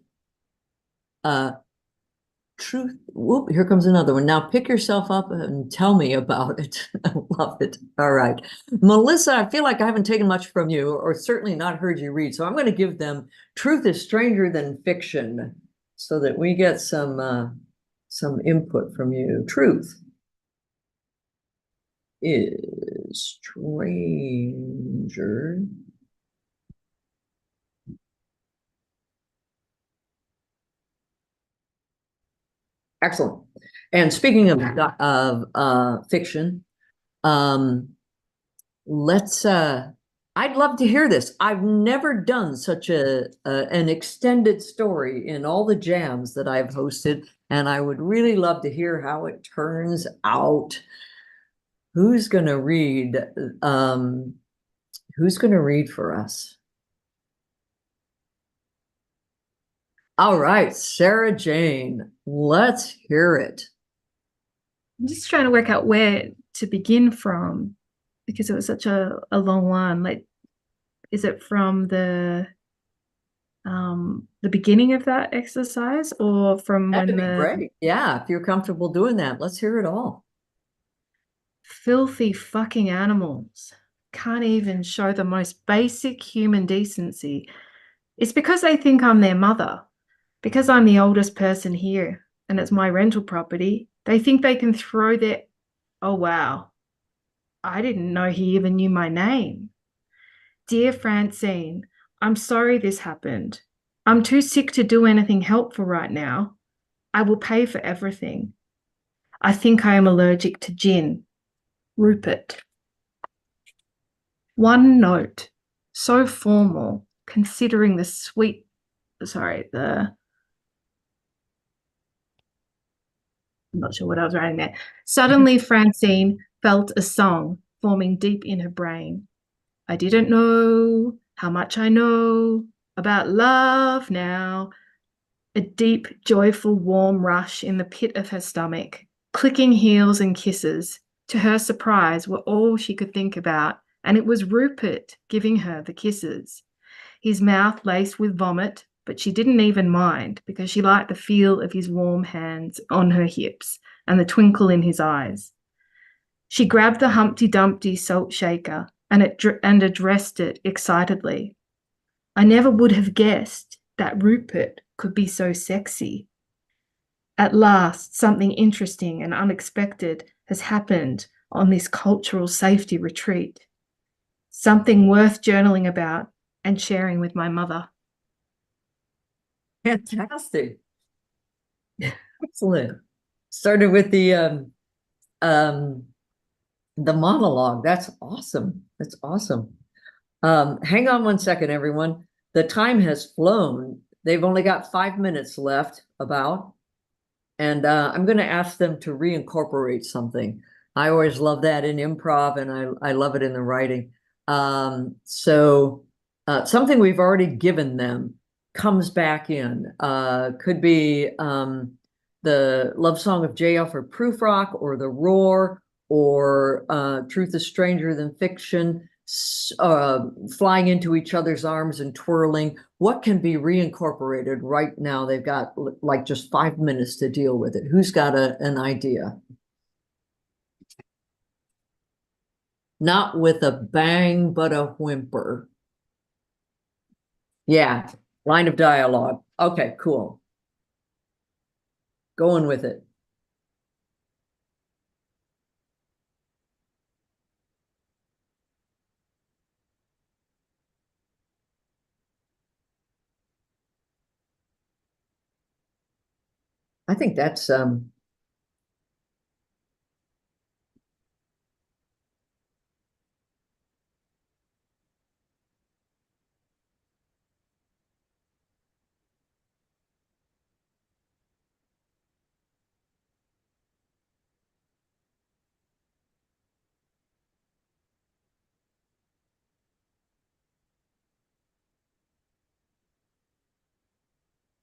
Truth. Whoop, here comes another one. Now pick yourself up and tell me about it. I love it. All right. Melissa, I feel like I haven't taken much from you, or certainly not heard you read. So I'm going to give them Truth is Stranger Than Fiction so that we get some input from you. Truth is stranger Excellent. And speaking of fiction, let's I'd love to hear this. I've never done such an extended story in all the jams that I've hosted, and I would really love to hear how it turns out. Who's gonna read? Who's gonna read for us? All right, Sarah Jane, let's hear it. I'm just trying to work out where to begin from because it was such a long one. Like, is it from the beginning of that exercise or from That'd when be great. Yeah, if you're comfortable doing that, let's hear it all. Filthy fucking animals can't even show the most basic human decency. It's because they think I'm their mother. Because I'm the oldest person here and it's my rental property, they think they can throw their, oh wow, I didn't know he even knew my name. Dear Francine, I'm sorry this happened. I'm too sick to do anything helpful right now. I will pay for everything. I think I am allergic to gin. Rupert. One note, so formal, considering the sweet, I'm not sure what I was writing there. Suddenly, Francine felt a song forming deep in her brain. I didn't know how much I know about love now. A deep, joyful, warm rush in the pit of her stomach. Clicking heels and kisses, to her surprise, were all she could think about, and it was Rupert giving her the kisses. His mouth laced with vomit, but she didn't even mind because she liked the feel of his warm hands on her hips and the twinkle in his eyes. She grabbed the Humpty Dumpty salt shaker and addressed it excitedly. I never would have guessed that Rupert could be so sexy. At last, something interesting and unexpected has happened on this cultural safety retreat. Something worth journaling about and sharing with my mother. Fantastic. Excellent. Started with the monologue. That's awesome. That's awesome. Hang on one second, everyone. The time has flown. They've only got 5 minutes left about, and I'm going to ask them to reincorporate something. I always love that in improv, and I love it in the writing. So something we've already given them comes back in. Could be the love song of J. Alfred Prufrock, or The Roar, or Truth is Stranger Than Fiction, flying into each other's arms and twirling. What can be reincorporated right now? They've got like just 5 minutes to deal with it. Who's got an idea? Not with a bang, but a whimper. Yeah, line of dialogue. Okay, cool. Going with it. I think that's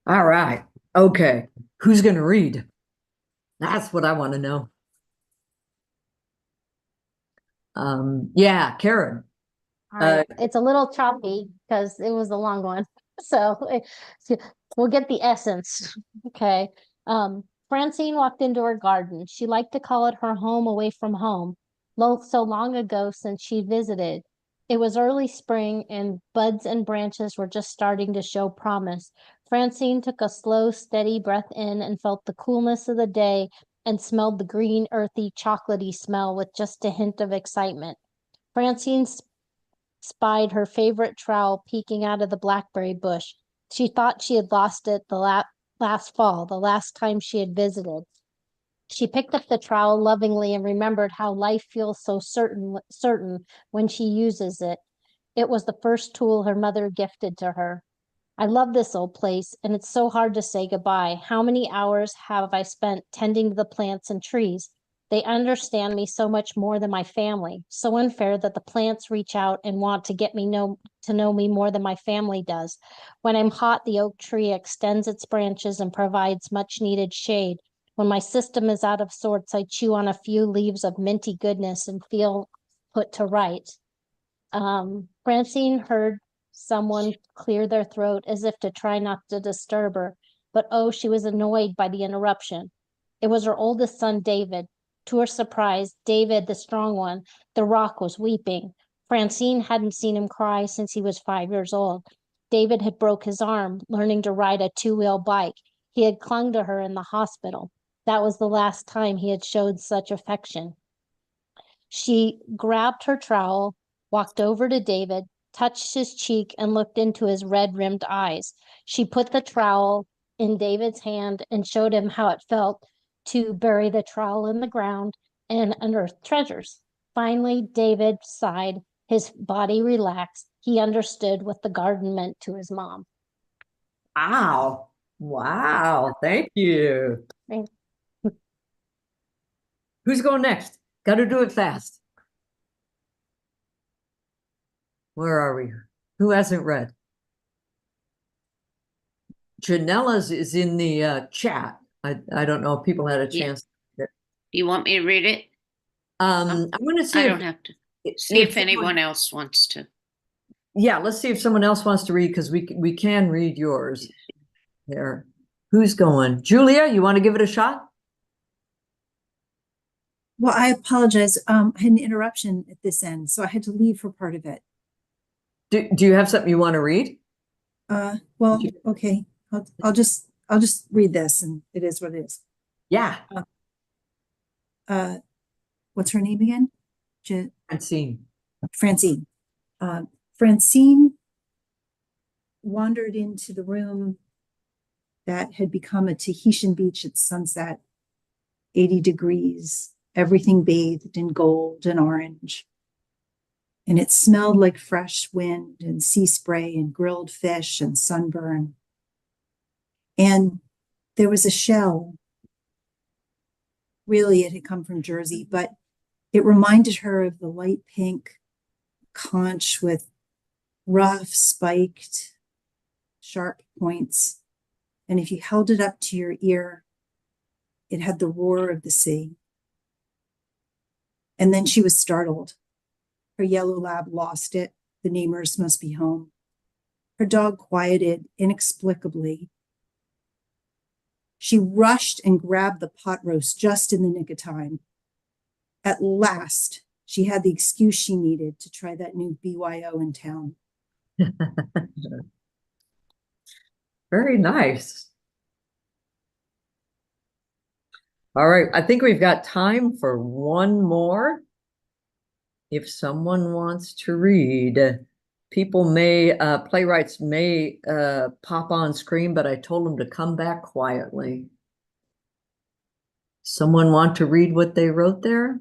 all right. Okay, who's gonna read? That's what I want to know. Yeah, Karen. All right. It's a little choppy because it was a long one. So we'll get the essence. Okay. Francine walked into her garden. She liked to call it her home away from home, so long ago since she visited. It was early spring and buds and branches were just starting to show promise. Francine took a slow, steady breath in and felt the coolness of the day and smelled the green, earthy, chocolatey smell with just a hint of excitement. Francine spied her favorite trowel peeking out of the blackberry bush. She thought she had lost it the last fall, the last time she had visited. She picked up the trowel lovingly and remembered how life feels so certain when she uses it. It was the first tool her mother gifted to her. I love this old place, and it's so hard to say goodbye. How many hours have I spent tending to the plants and trees? They understand me so much more than my family. So unfair that the plants reach out and want to get to know me more than my family does. When I'm hot, the oak tree extends its branches and provides much needed shade. When my system is out of sorts, I chew on a few leaves of minty goodness and feel put to right. Francine heard someone clear their throat as if to try not to disturb her, but oh, she was annoyed by the interruption. It was her oldest son, David. To her surprise, David, the strong one, the rock, was weeping. Francine hadn't seen him cry since he was 5 years old. David had broke his arm learning to ride a two-wheel bike. He had clung to her in the hospital. That was the last time he had showed such affection. She grabbed her trowel, walked over to David, touched his cheek, and looked into his red-rimmed eyes. She put the trowel in David's hand and showed him how it felt to bury the trowel in the ground and unearth treasures. Finally, David sighed, his body relaxed. He understood what the garden meant to his mom. Wow. Wow. Thank you. Thanks. Who's going next? Got to do it fast. Where are we? Who hasn't read? Janella's is in the chat. I don't know if people had a Yeah. chance. Do you want me to read it? I'm going to see I if, don't have to. See if anyone else wants to. Yeah, let's see if someone else wants to read, because we can read yours there. Who's going? Julia, you want to give it a shot? Well, I apologize. I had an interruption at this end, so I had to leave for part of it. Do you have something you want to read? Well, okay. I'll just read this, and it is what it is. Yeah. What's her name again? Francine. Francine. Francine wandered into the room that had become a Tahitian beach at sunset, 80 degrees, everything bathed in gold and orange. And it smelled like fresh wind and sea spray and grilled fish and sunburn. And there was a shell. Really, it had come from Jersey, but it reminded her of the light pink conch with rough, spiked, sharp points. And if you held it up to your ear, it had the roar of the sea. And then she was startled. Her yellow lab lost it. The neighbors must be home. Her dog quieted inexplicably. She rushed and grabbed the pot roast just in the nick of time. At last, she had the excuse she needed to try that new BYO in town. Very nice. All right, I think we've got time for one more. If someone wants to read, playwrights may pop on screen, but I told them to come back quietly. Someone want to read what they wrote there?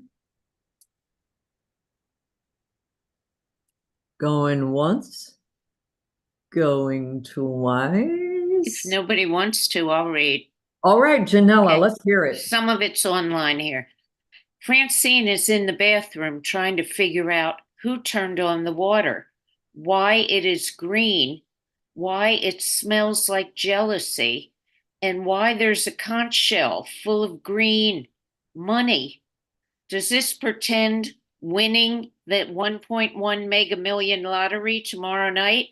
Going once, going twice. If nobody wants to, I'll read. All right, Janella, Okay. let's hear it. Some of it's online here. Francine is in the bathroom trying to figure out who turned on the water, why it is green, why it smells like jealousy, and why there's a conch shell full of green money. Does this portend winning that 1.1 mega million lottery tomorrow night?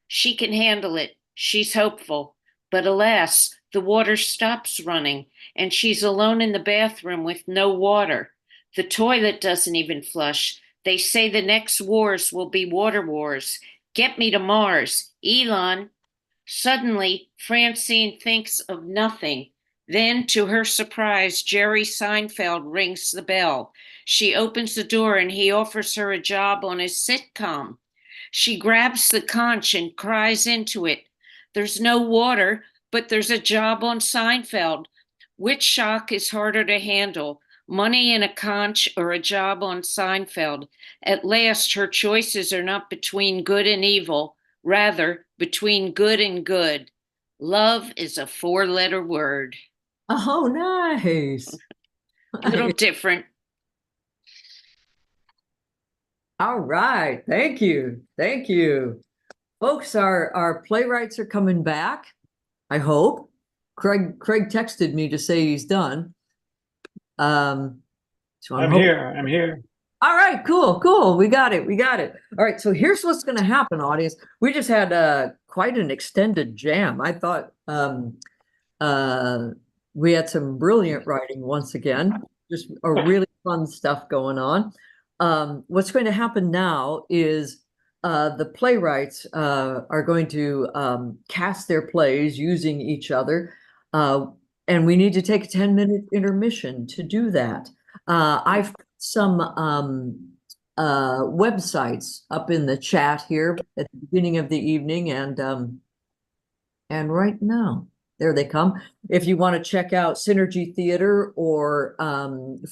She can handle it. She's hopeful. But alas, The water stops running, and she's alone in the bathroom with no water. The toilet doesn't even flush. They say the next wars will be water wars. Get me to Mars, Elon. Suddenly, Francine thinks of nothing. Then, to her surprise, Jerry Seinfeld rings the bell. She opens the door and he offers her a job on his sitcom. She grabs the conch and cries into it. There's no water, but there's a job on Seinfeld. Which shock is harder to handle? Money in a conch or a job on Seinfeld? At last, her choices are not between good and evil, rather between good and good. Love is a 4-letter word. Oh, nice. A little different. All right. Thank you. Thank you. Folks, our playwrights are coming back. I hope. Craig texted me to say he's done. So I'm here. I'm here. All right, cool. We got it. All right, so here's what's going to happen, audience. We just had quite an extended jam. I thought we had some brilliant writing once again. Just a really fun stuff going on. What's going to happen now is the playwrights are going to cast their plays using each other. And we need to take a 10-minute intermission to do that. I've put some websites up in the chat here at the beginning of the evening, and right now, there they come. If you want to check out Synergy Theater or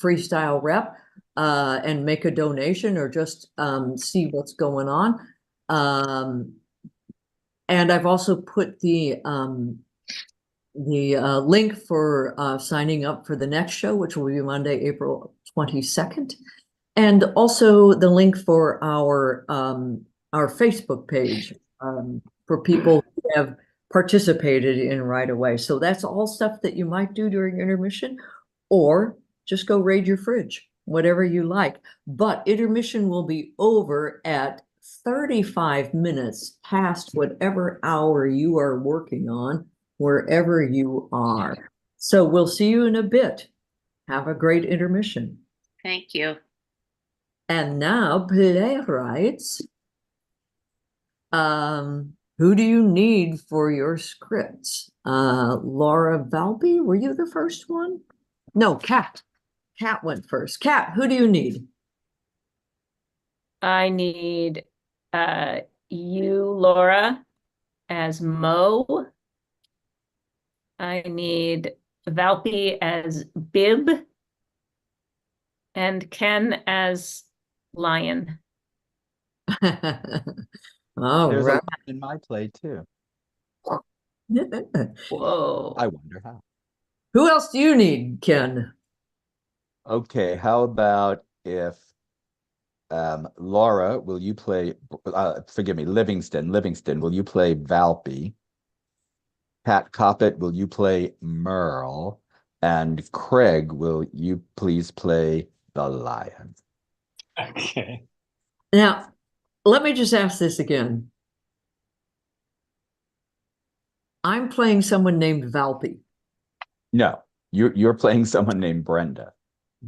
Freestyle Rep and make a donation or just see what's going on. And I've also put the link for signing up for the next show, which will be Monday, April 22nd. And also the link for our Facebook page for people who have participated in Right Away. So that's all stuff that you might do during intermission, or just go raid your fridge, whatever you like. But intermission will be over at 35 minutes past whatever hour you are working on, wherever you are. So we'll see you in a bit. Have a great intermission. Thank you. And now, playwrights, who do you need for your scripts? Laura Valby, were you the first one? No, Kat. Kat went first. Kat, who do you need? I need you, Laura, as Mo. I need Valpy as Bib, and Ken as Lion. All There's right. a lot in my play too. Whoa. I wonder how. Who else do you need, Ken? Okay, how about if Laura, will you play, forgive me, Livingston, will you play Valpy? Pat Coppett, will you play Merle? And Craig, will you please play the Lion? Okay. Now, let me just ask this again. I'm playing someone named Valpy. No, you're playing someone named Brenda.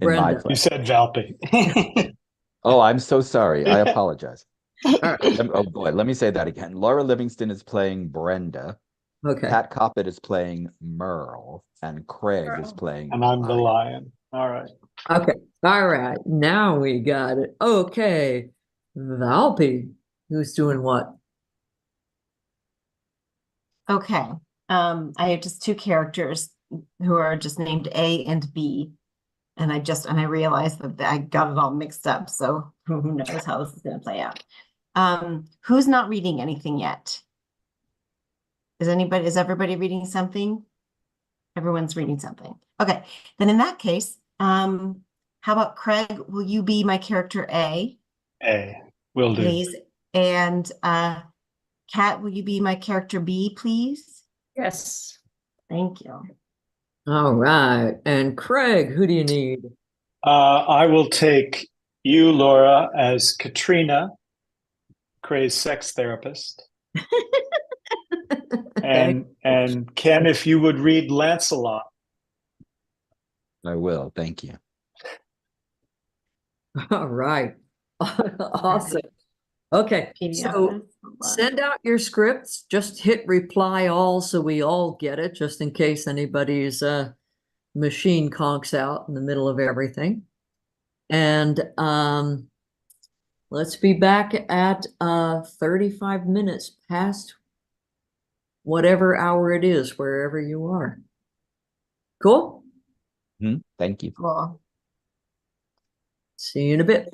In my Brenda. play. You said Valpy. Oh, I'm so sorry. I Yeah. apologize. Oh boy, let me say that again. Laura Livingston is playing Brenda. Okay. Pat Coppett is playing Merle, and Craig is playing And I'm the lion. All right. Okay. All right. Now we got it. Okay. Valpy, who's doing what? Okay. I have just two characters who are just named A and B. And I realized that I got it all mixed up. So who knows how this is going to play out. Who's not reading anything yet? Is everybody reading something? Everyone's reading something. Okay. Then in that case, how about Craig? Will you be my character A? A. Will do. Please. And Kat, will you be my character B, please? Yes. Thank you. All right. And Craig, who do you need? I will take you, Laura, as Katrina, Craig's sex therapist. And Ken, if you would read Lancelot. I will. Thank you. All right. Awesome. Okay, so send out your scripts. Just hit reply all so we all get it, just in case anybody's machine conks out in the middle of everything. And let's be back at 35 minutes past whatever hour it is, wherever you are. Cool? Thank you. Cool. See you in a bit.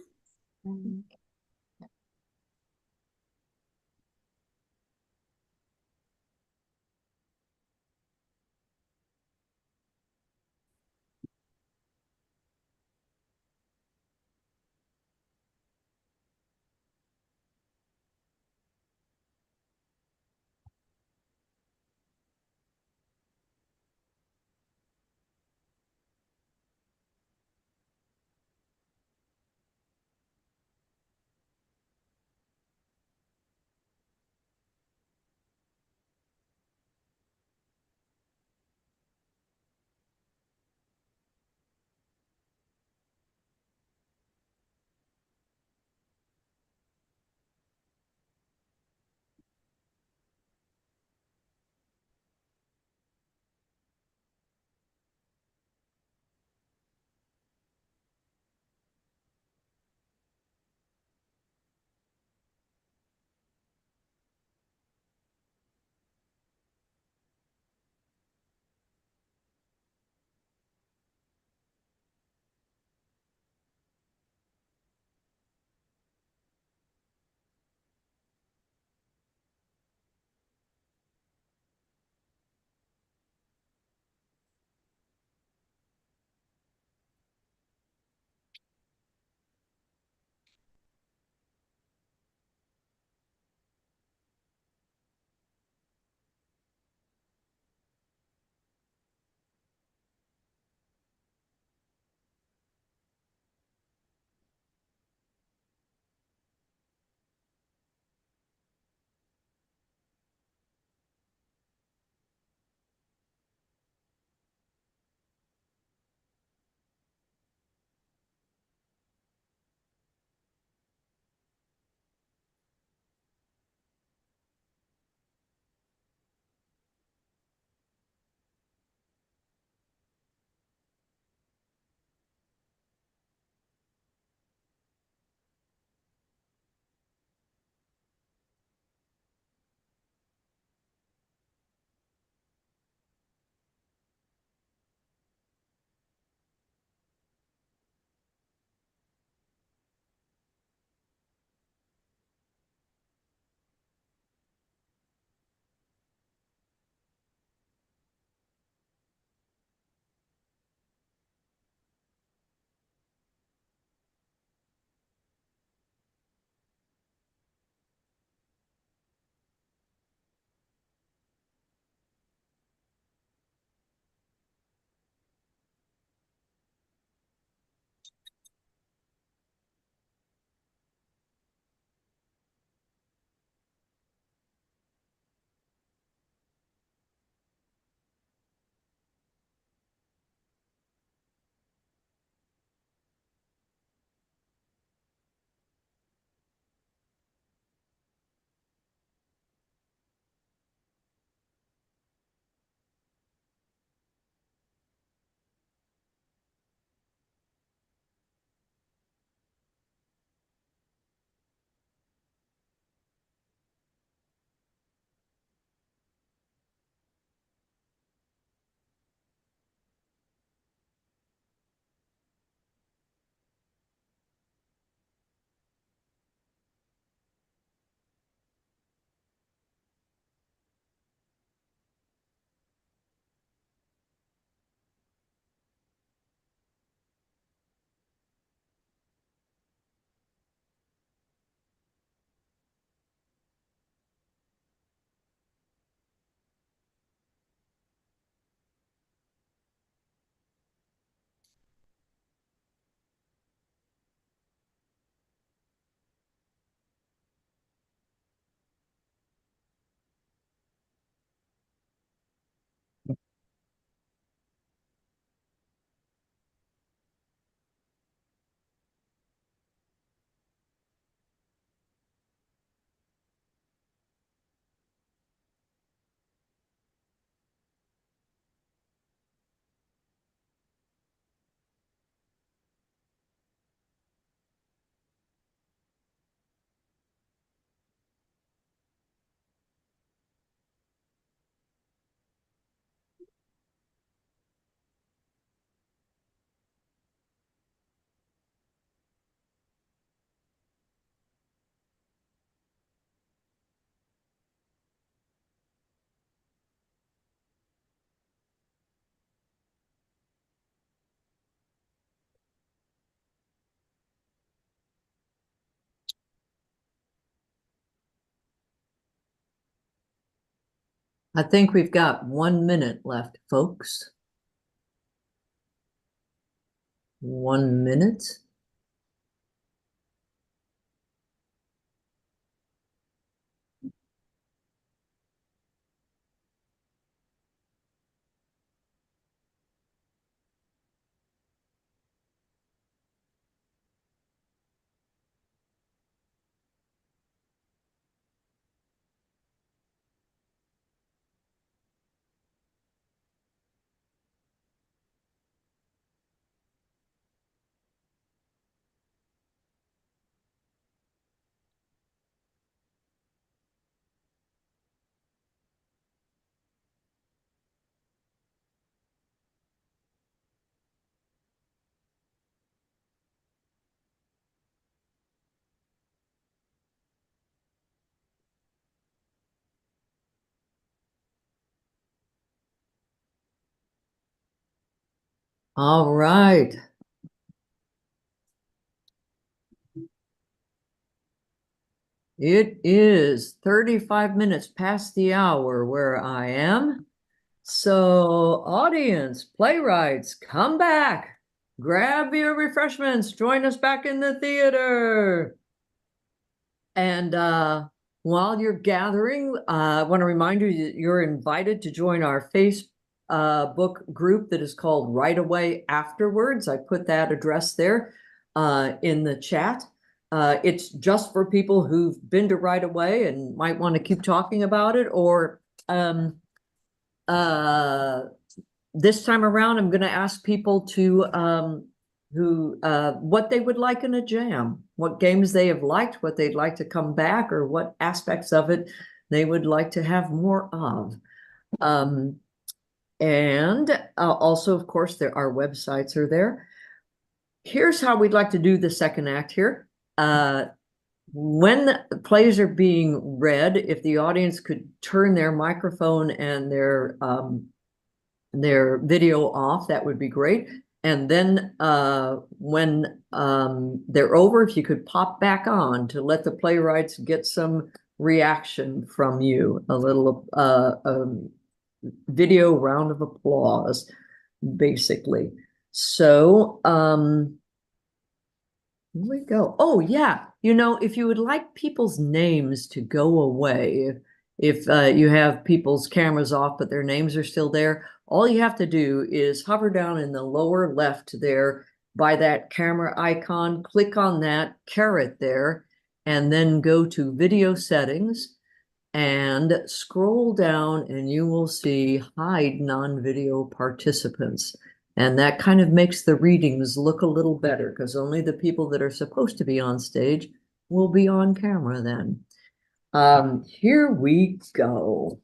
I think we've got 1 minute left, folks. 1 minute. All right. It is 35 minutes past the hour where I am. So, audience, playwrights, come back. Grab your refreshments. Join us back in the theater. And while you're gathering, I want to remind you that you're invited to join our Facebook group that is called Right Away Afterwards. I put that address there in the chat. It's just for people who've been to Right Away and might want to keep talking about it, or this time around, I'm going to ask people to what they would like in a jam, what games they have liked, what they'd like to come back, or what aspects of it they would like to have more of. And also, of course, our websites are there. Here's how we'd like to do the second act here. When the plays are being read, if the audience could turn their microphone and their video off, that would be great. And then when they're over, if you could pop back on to let the playwrights get some reaction from you, a little video round of applause, basically. So here we go. Oh, yeah. You know, if you would like people's names to go away, if you have people's cameras off, but their names are still there, all you have to do is hover down in the lower left there by that camera icon, click on that caret there, and then go to video settings and scroll down, and you will see hide non-video participants. And that kind of makes the readings look a little better, because only the people that are supposed to be on stage will be on camera then. Here we go.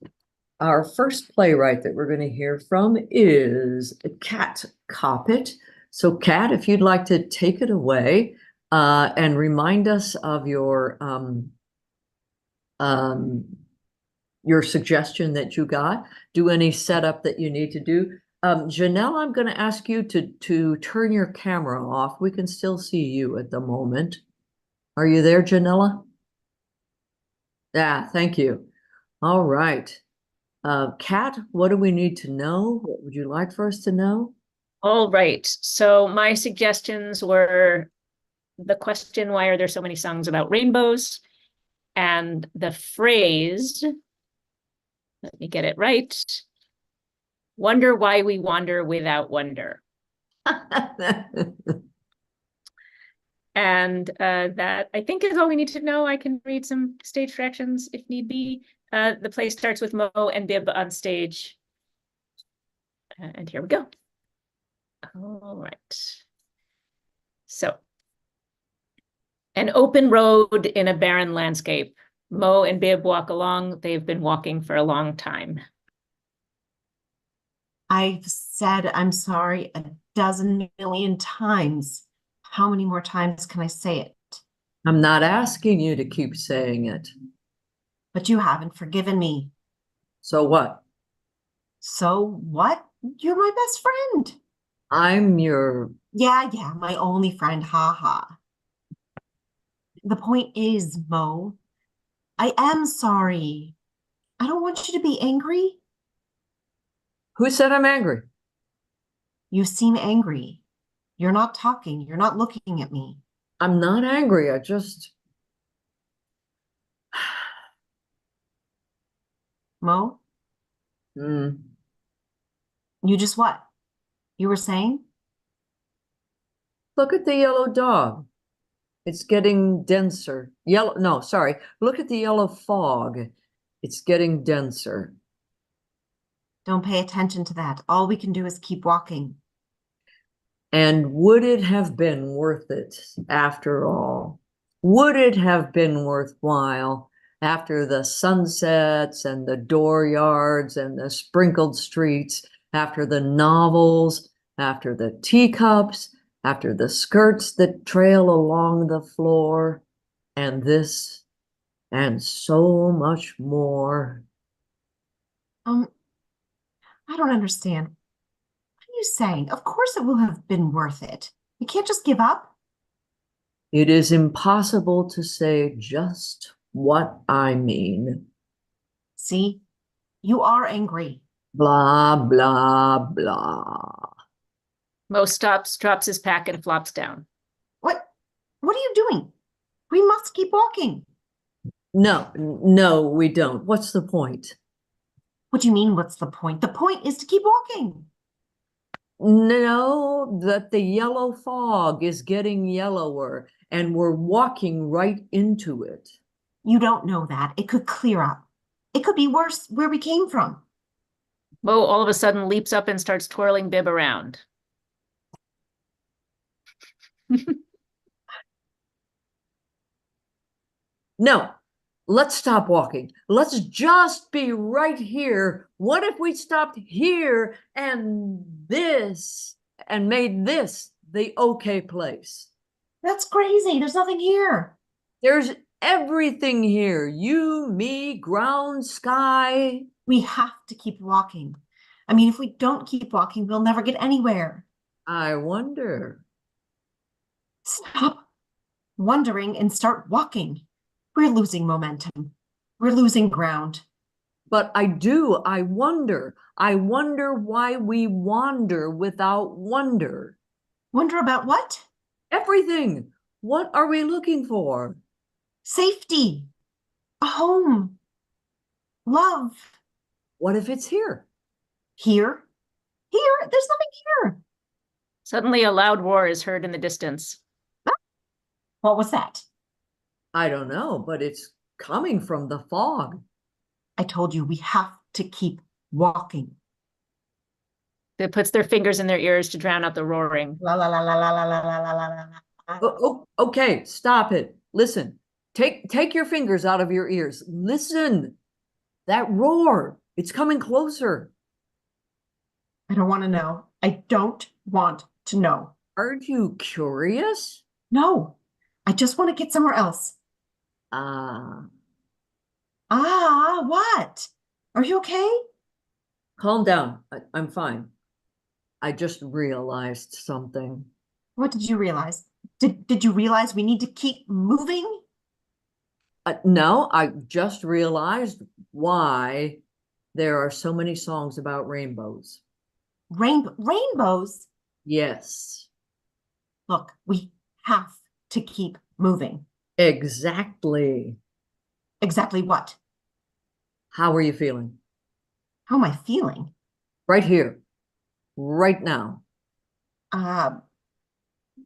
Our first playwright that we're going to hear from is Kat Coppett. So Kat, if you'd like to take it away and remind us of your suggestion that you got, do any setup that you need to do. Janelle, I'm going to ask you to turn your camera off. We can still see you at the moment. Are you there, Janella? Yeah, thank you. All right. Kat, what do we need to know? What would you like for us to know? All right. So my suggestions were the question, why are there so many songs about rainbows? And the phrase, let me get it right. Wonder why we wander without wonder. And that, I think, is all we need to know. I can read some stage directions if need be. The play starts with Mo and Bib on stage. And here we go. All right. So, an open road in a barren landscape. Mo and Bib walk along. They've been walking for a long time. I've said I'm sorry 12 million times. How many more times can I say it? I'm not asking you to keep saying it. But you haven't forgiven me. So what? So what? You're my best friend. I'm your... Yeah, my only friend, ha. The point is, Mo, I am sorry. I don't want you to be angry. Who said I'm angry? You seem angry. You're not talking. You're not looking at me. I'm not angry. I just, Mo, Hmm. you just what? You were saying? Look at the yellow dog. It's getting denser. Yellow, no, sorry. Look at the yellow fog. It's getting denser. Don't pay attention to that. All we can do is keep walking. And would it have been worth it after all? Would it have been worthwhile after the sunsets and the dooryards and the sprinkled streets, after the novels, after the teacups, after the skirts that trail along the floor, and this, and so much more? I don't understand. What are you saying? Of course it will have been worth it. You can't just give up. It is impossible to say just what I mean. See, you are angry. Blah, blah, blah. Mo stops, drops his pack, and flops down. What are you doing? We must keep walking. No, we don't. What's the point? What do you mean, what's the point? The point is to keep walking. No, that the yellow fog is getting yellower and we're walking right into it. You don't know that. It could clear up. It could be worse where we came from. Mo all of a sudden leaps up and starts twirling Bib around. No, let's stop walking. Let's just be right here. What if we stopped here and made this the okay place? That's crazy. There's nothing here. There's everything here. You, me, ground, sky. We have to keep walking. I mean, if we don't keep walking, we'll never get anywhere. I wonder. Stop wondering and start walking. We're losing momentum. We're losing ground. But I wonder. I wonder why we wander without wonder. Wonder about what? Everything. What are we looking for? Safety. A home. Love. What if it's here? Here? Here? There's nothing here. Suddenly a loud roar is heard in the distance. What was that? I don't know, but it's coming from the fog. I told you we have to keep walking. It puts their fingers in their ears to drown out the roaring. La la la la la la la la la la la. Okay, stop it. Listen. Take your fingers out of your ears. Listen. That roar. It's coming closer. I don't want to know. I don't want to know. Aren't you curious? No. I just want to get somewhere else. What? Are you okay? Calm down. I'm fine. I just realized something. What did you realize? Did you realize we need to keep moving? No, I just realized why there are so many songs about rainbows. Rainbows? Yes. Look, we have to keep moving. Exactly. Exactly what? How are you feeling? How am I feeling? Right here. Right now. I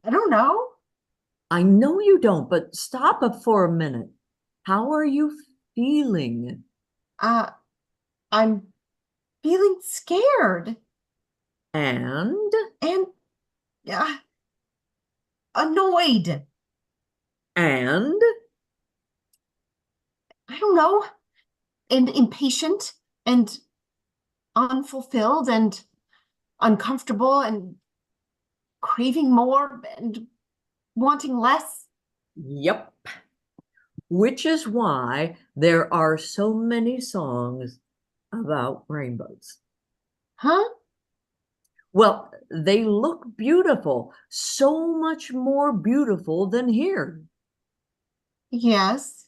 don't know. I know you don't, but stop up for a minute. How are you feeling? I'm feeling scared. And annoyed. And I don't know. And impatient and unfulfilled and uncomfortable and craving more and wanting less. Yep. Which is why there are so many songs about rainbows. Huh? Well, they look beautiful, so much more beautiful than here. Yes.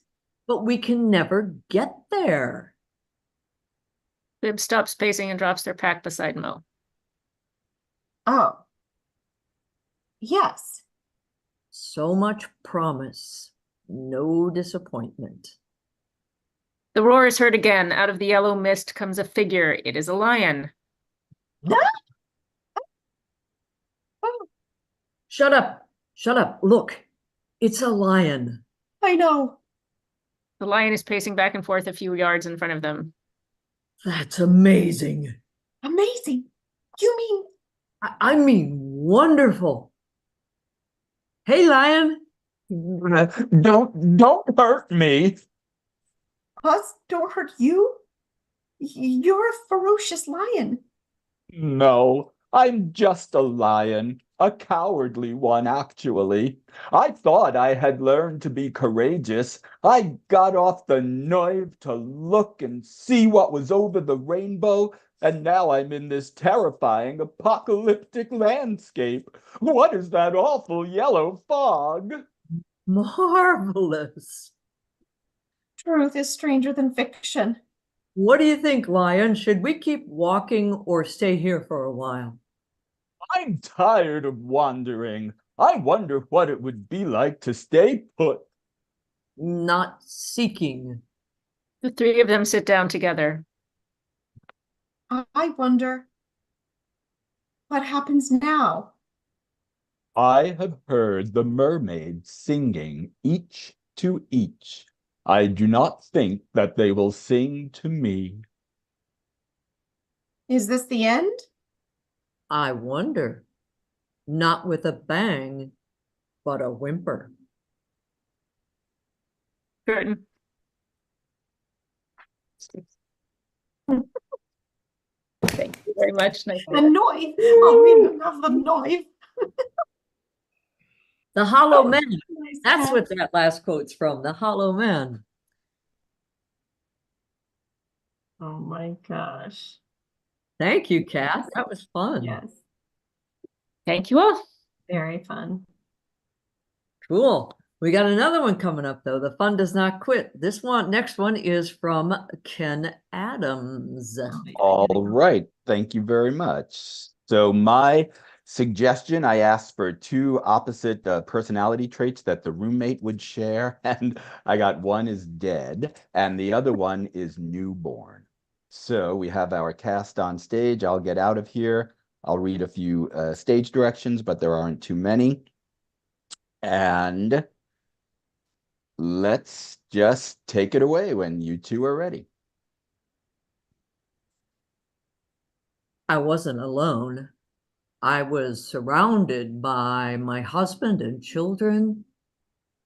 But we can never get there. Bib stops pacing and drops their pack beside Mo. Oh. Yes. So much promise, no disappointment. The roar is heard again. Out of the yellow mist comes a figure. It is a lion. Shut up, shut up. Look, it's a lion. I know. The lion is pacing back and forth a few yards in front of them. That's amazing. Amazing. You mean I mean, wonderful. Hey, lion. Don't hurt me. us don't hurt you? You're a ferocious lion. No, I'm just a lion, a cowardly one, actually. I thought I had learned to be courageous. I got off the Nive to look and see what was over the rainbow, and now I'm in this terrifying apocalyptic landscape. What is that awful yellow fog? Marvelous. Truth is stranger than fiction. What do you think, lion? Should we keep walking or stay here for a while? I'm tired of wandering. I wonder what it would be like to stay put. Not seeking. The three of them sit down together. I wonder what happens now. I have heard the mermaids singing each to each. I do not think that they will sing to me. Is this the end? I wonder. Not with a bang, but a whimper. Curtain. Thank you very much. Nice. The knife. Oh, we don't have the knife. The Hollow Man. Nice That's hat. what that last quote's from. The Hollow Man. Oh my gosh. Thank you, Kath. That was fun. Yes. Thank you all. Very fun. Cool. We got another one coming up, though. The fun does not quit. Next one is from Ken Adams. All right. Thank you very much. So my suggestion, I asked for two opposite personality traits that the roommate would share, and I got one is dead, and the other one is newborn. So we have our cast on stage. I'll get out of here. I'll read a few stage directions, but there aren't too many. And let's just take it away when you two are ready. I wasn't alone. I was surrounded by my husband and children.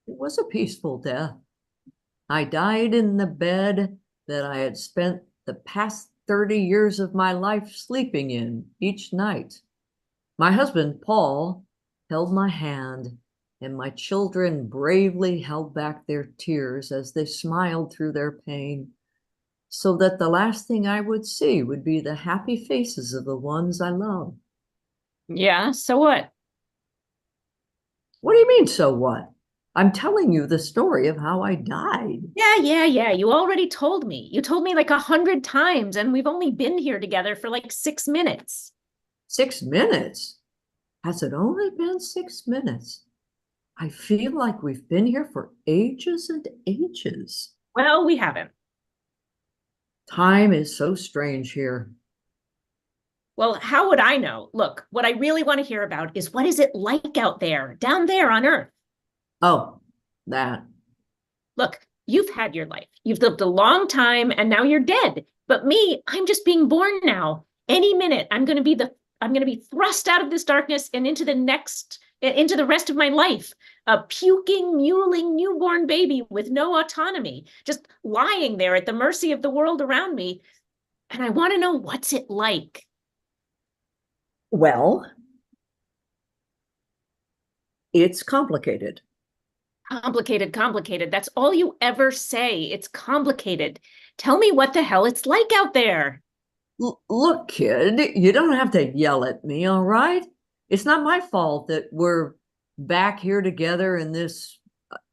It was a peaceful death. I died in the bed that I had spent the past 30 years of my life sleeping in each night. My husband, Paul, held my hand, and my children bravely held back their tears as they smiled through their pain, so that the last thing I would see would be the happy faces of the ones I love. Yeah, so what? What do you mean, so what? I'm telling you the story of how I died. Yeah. You already told me. You told me like 100 times, and we've only been here together for like 6 minutes. 6 minutes? Has it only been 6 minutes? I feel like we've been here for ages and ages. Well, we haven't. Time is so strange here. Well, how would I know? Look, what I really want to hear about is what is it like out there, down there on Earth? Oh, that. Look, you've had your life. You've lived a long time, and now you're dead. But me, I'm just being born now. Any minute, I'm going to be thrust out of this darkness and into the rest of my life. A puking, mewling newborn baby with no autonomy, just lying there at the mercy of the world around me. And I want to know, what's it like? Well, it's complicated. Complicated. That's all you ever say. It's complicated. Tell me what the hell it's like out there. Look, kid, you don't have to yell at me, all right? It's not my fault that we're back here together in this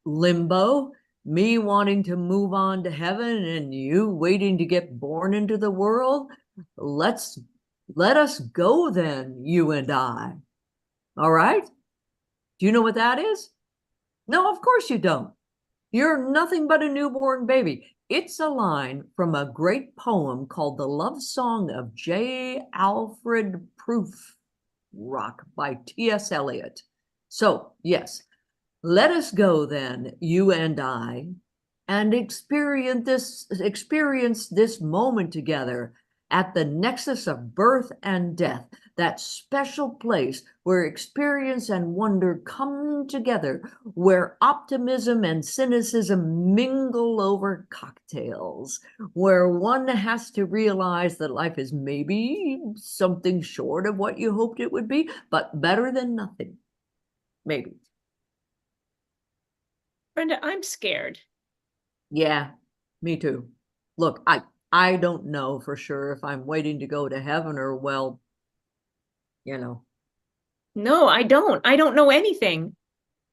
limbo. Me wanting to move on to heaven and you waiting to get born into the world? Let us go then, you and I. All right? Do you know what that is? No, of course you don't. You're nothing but a newborn baby. It's a line from a great poem called The Love Song of J. Alfred Prufrock by T.S. Eliot. So, yes, let us go then, you and I, and experience this moment together at the nexus of birth and death, that special place where experience and wonder come together, where optimism and cynicism mingle over cocktails, where one has to realize that life is maybe something short of what you hoped it would be, but better than nothing. Maybe. Brenda, I'm scared. Yeah, me too. Look, I don't know for sure if I'm waiting to go to heaven or, well, you know. No, I don't. I don't know anything.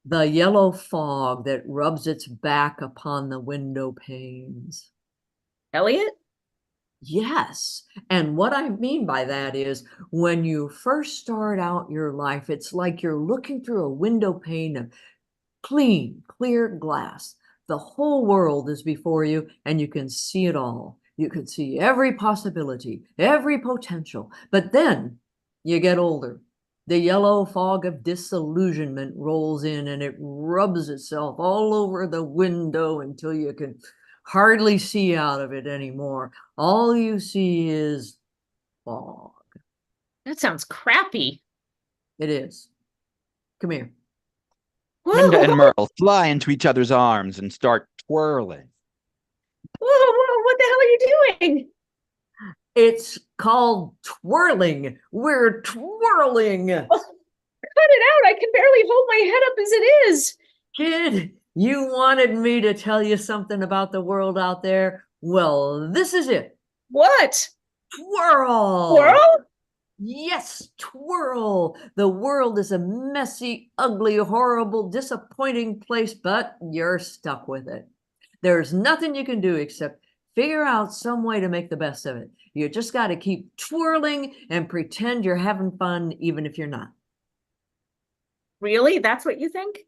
The yellow fog that rubs its back upon the window panes. Elliot? Yes. And what I mean by that is when you first start out your life, it's like you're looking through a window pane of clean, clear glass. The whole world is before you and you can see it all. You can see every possibility, every potential. But then you get older. The yellow fog of disillusionment rolls in and it rubs itself all over the window until you can hardly see out of it anymore. All you see is fog. That sounds crappy. It is. Come here. Brenda Whoa, and Merle fly into each other's arms and start twirling. whoa, what the hell are you doing? It's called twirling. We're twirling. Cut it out. I can barely hold my head up as it is. Kid, you wanted me to tell you something about the world out there. Well, this is it. What? Twirl. Twirl? Yes, twirl. The world is a messy, ugly, horrible, disappointing place, but you're stuck with it. There's nothing you can do except figure out some way to make the best of it. You just got to keep twirling and pretend you're having fun, even if you're not. Really? That's what you think?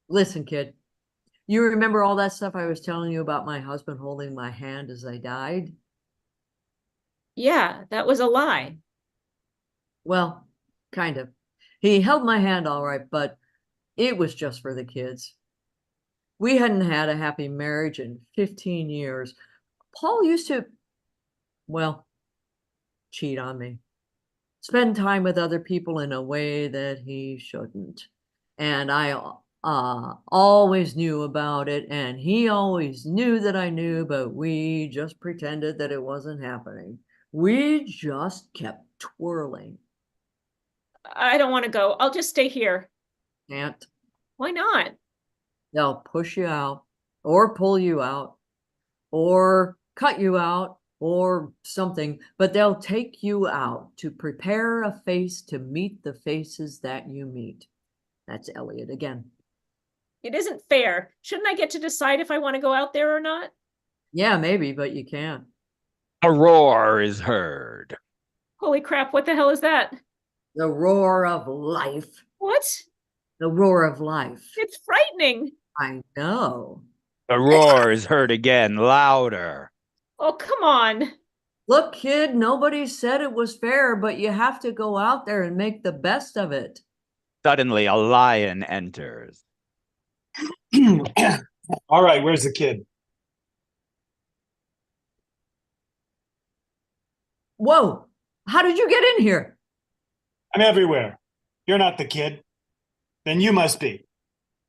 Listen, kid, you remember all that stuff I was telling you about my husband holding my hand as I died? Yeah, that was a lie. Well, kind of. He held my hand all right, but it was just for the kids. We hadn't had a happy marriage in 15 years. Paul used to, well, cheat on me, spend time with other people in a way that he shouldn't. And I always knew about it, and he always knew that I knew, but we just pretended that it wasn't happening. We just kept twirling. I don't want to go. I'll just stay here. Can't. Why not? They'll push you out, or pull you out, or cut you out, or something, but they'll take you out to prepare a face to meet the faces that you meet. That's Elliot again. It isn't fair. Shouldn't I get to decide if I want to go out there or not? Yeah, maybe, but you can't. A roar is heard. Holy crap, what the hell is that? The roar of life. What? The roar of life. It's frightening. I know. The roar is heard again, louder. Oh, come on. Look, kid, nobody said it was fair, but you have to go out there and make the best of it. Suddenly, a lion enters. All right, where's the kid? Whoa, how did you get in here? I'm everywhere. You're not the kid. Then you must be.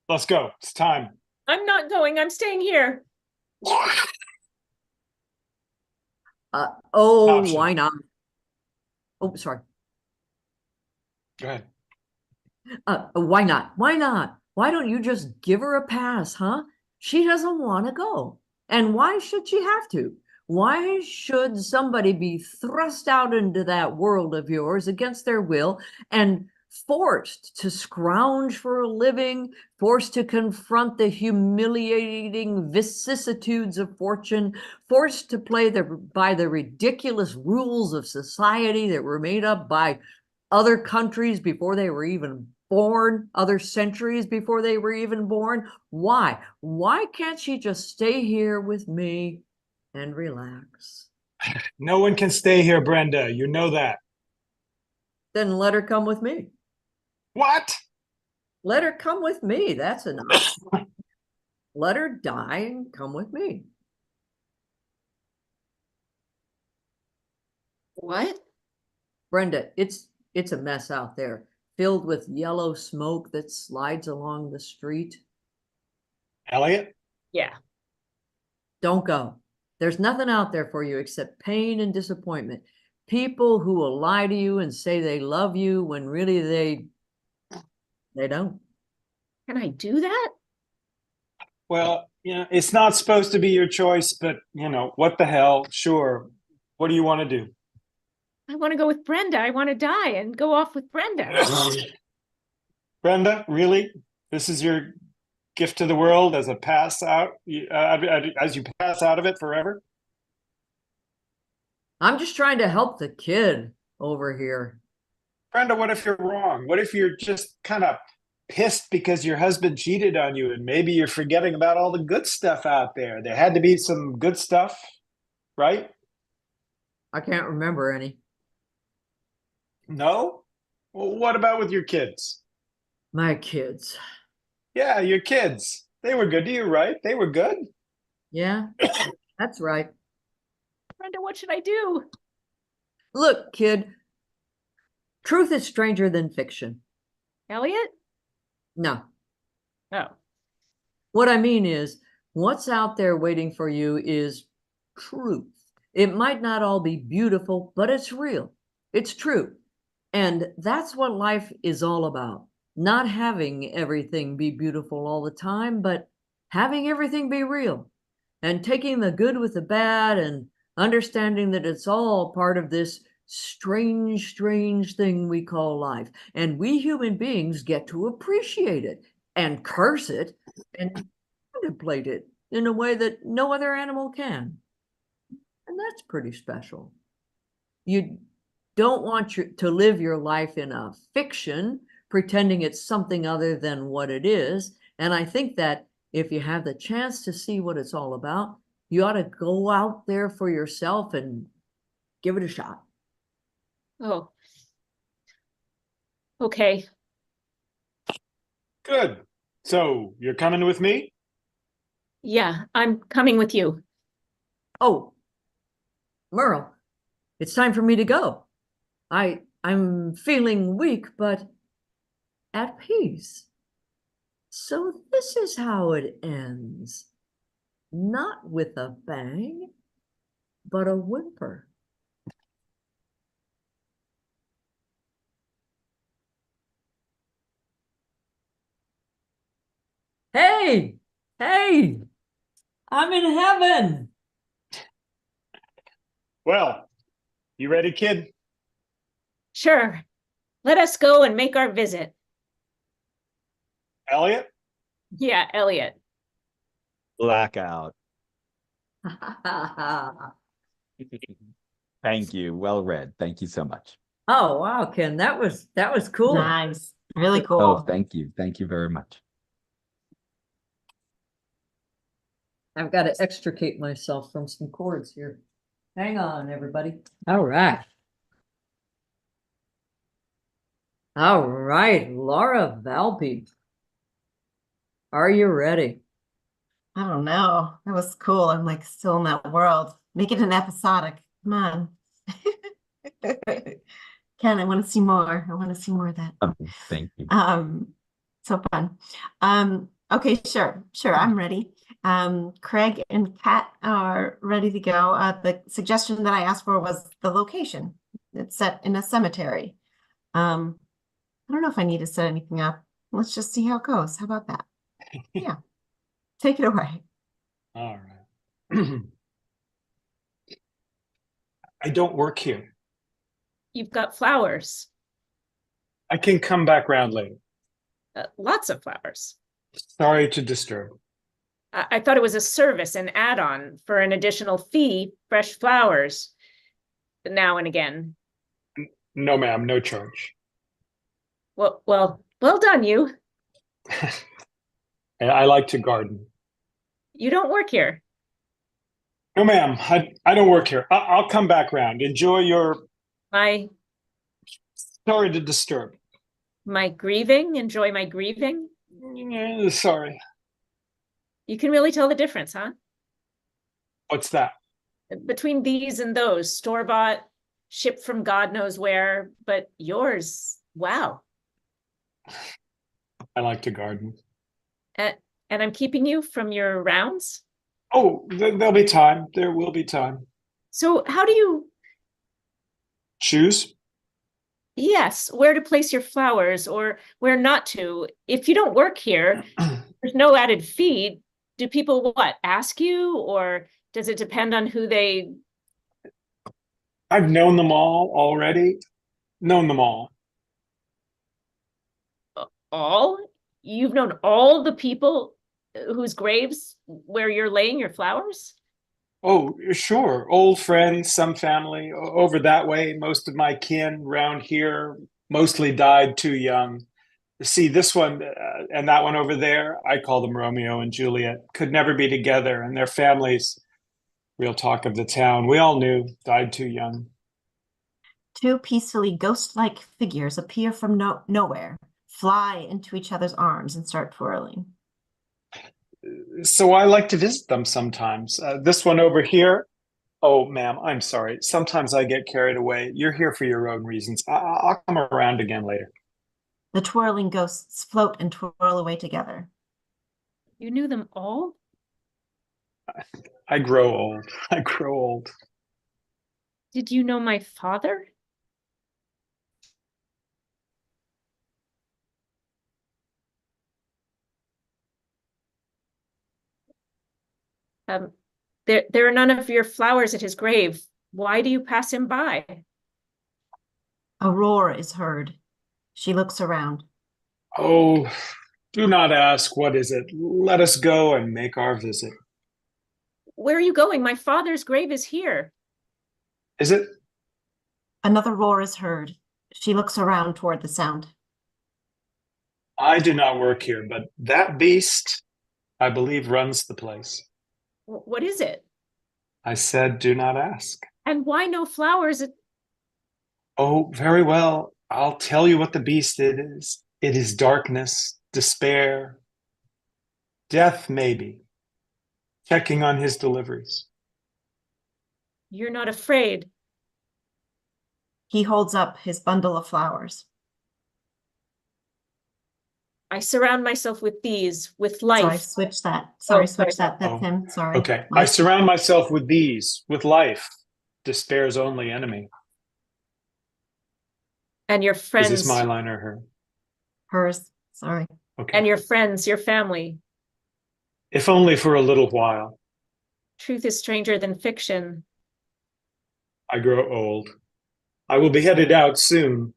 Let's go. It's time. I'm not going. I'm staying here. Option. Why not? Oh, sorry. Go ahead. Why not? Why not? Why don't you just give her a pass, huh? She doesn't want to go. And why should she have to? Why should somebody be thrust out into that world of yours against their will and forced to scrounge for a living, forced to confront the humiliating vicissitudes of fortune, forced to play by the ridiculous rules of society that were made up by other countries before they were even born, other centuries before they were even born. Why? Why can't she just stay here with me and relax? No one can stay here, Brenda. You know that. Then let her come with me. What? Let her come with me. That's enough. Let her die and come with me. What? Brenda, it's a mess out there, filled with yellow smoke that slides along the street. Elliot? Yeah. Don't go. There's nothing out there for you except pain and disappointment. People who will lie to you and say they love you when really they don't. Can I do that? Well, it's not supposed to be your choice, but what the hell? Sure. What do you want to do? I want to go with Brenda. I want to die and go off with Brenda. Brenda, really? This is your gift to the world as a pass out, as you pass out of it forever? I'm just trying to help the kid over here. Brenda, what if you're wrong? What if you're just kind of pissed because your husband cheated on you and maybe you're forgetting about all the good stuff out there? There had to be some good stuff, right? I can't remember any. No? Well, what about with your kids? My kids. Yeah, your kids. They were good to you, right? They were good. Yeah, that's right. Brenda, what should I do? Look, kid, truth is stranger than fiction. Elliot? No. Oh. What I mean is, what's out there waiting for you is truth. It might not all be beautiful, but it's real. It's true. And that's what life is all about. Not having everything be beautiful all the time, but having everything be real. And taking the good with the bad and understanding that it's all part of this strange, strange thing we call life. And we human beings get to appreciate it and curse it and contemplate it in a way that no other animal can. And that's pretty special. You don't want to live your life in a fiction, pretending it's something other than what it is. And I think that if you have the chance to see what it's all about, you ought to go out there for yourself and give it a shot. Oh. Okay. Good. So you're coming with me? Yeah, I'm coming with you. Oh, Merle, it's time for me to go. I'm feeling weak, but at peace. So this is how it ends. Not with a bang, but a whimper. Hey, hey, I'm in heaven. Well, you ready, kid? Sure. Let us go and make our visit. Elliot? Yeah, Elliot. Blackout. Thank you. Well read. Thank you so much. Oh, wow, Ken, that was cool. Nice. Really cool. Oh, thank you. Thank you very much. I've got to extricate myself from some cords here. Hang on, everybody. All right. All right, Laura Valpe. Are you ready? I don't know. That was cool. I'm like still in that world. Make it an episodic. Come on. Ken, I want to see more. I want to see more of that. Thank you. So fun. Okay, sure. I'm ready. Craig and Kat are ready to go. The suggestion that I asked for was the location. It's set in a cemetery. I don't know if I need to set anything up. Let's just see how it goes. How about that? Yeah. Take it away. All right. I don't work here. You've got flowers. I can come back round later. Lots of flowers. Sorry to disturb. I thought it was a service, an add-on for an additional fee, fresh flowers now and again. No, ma'am, no charge. Well done, you. I like to garden. You don't work here. No, ma'am, I don't work here. I'll come back round. Enjoy your. My Sorry to disturb. grieving. Enjoy my grieving. Sorry. You can really tell the difference, huh? What's that? Between these and those, store-bought, shipped from God knows where, but yours, wow. I like to garden. And I'm keeping you from your rounds? Oh, there'll be time. There will be time. So how do you, Choose? yes, where to place your flowers or where not to? If you don't work here, there's no added fee. Do people what, ask you, or does it depend on who they? I've known them all already. Known them all. All? You've known all the people whose graves where you're laying your flowers? Oh, sure. Old friends, some family over that way. Most of my kin round here mostly died too young. See, this one and that one over there, I call them Romeo and Juliet, could never be together, and their families, real talk of the town, we all knew, died too young. Two peacefully ghost-like figures appear from nowhere, fly into each other's arms, and start twirling. So I like to visit them sometimes. This one over here, oh, ma'am, I'm sorry. Sometimes I get carried away. You're here for your own reasons. I'll come around again later. The twirling ghosts float and twirl away together. You knew them all? I grow old. I grow old. Did you know my father? There are none of your flowers at his grave. Why do you pass him by? A roar is heard. She looks around. Oh, do not ask, what is it? Let us go and make our visit. Where are you going? My father's grave is here. Is it? Another roar is heard. She looks around toward the sound. I do not work here, but that beast, I believe, runs the place. What is it? I said, do not ask. And why no flowers? Oh, very well. I'll tell you what the beast is. It is darkness, despair, death, maybe. Checking on his deliveries. You're not afraid. He holds up his bundle of flowers. I surround myself with these, with life. Sorry, switch that. Sorry, Oh, switch sorry. that. That's Oh, him. Sorry. Okay. I Life. surround myself with these, with life, despair's only enemy. And your Is friends. this my line or her? Hers. Sorry. Okay. And your friends, your family. If only for a little while. Truth is stranger than fiction. I grow old. I will be headed out soon.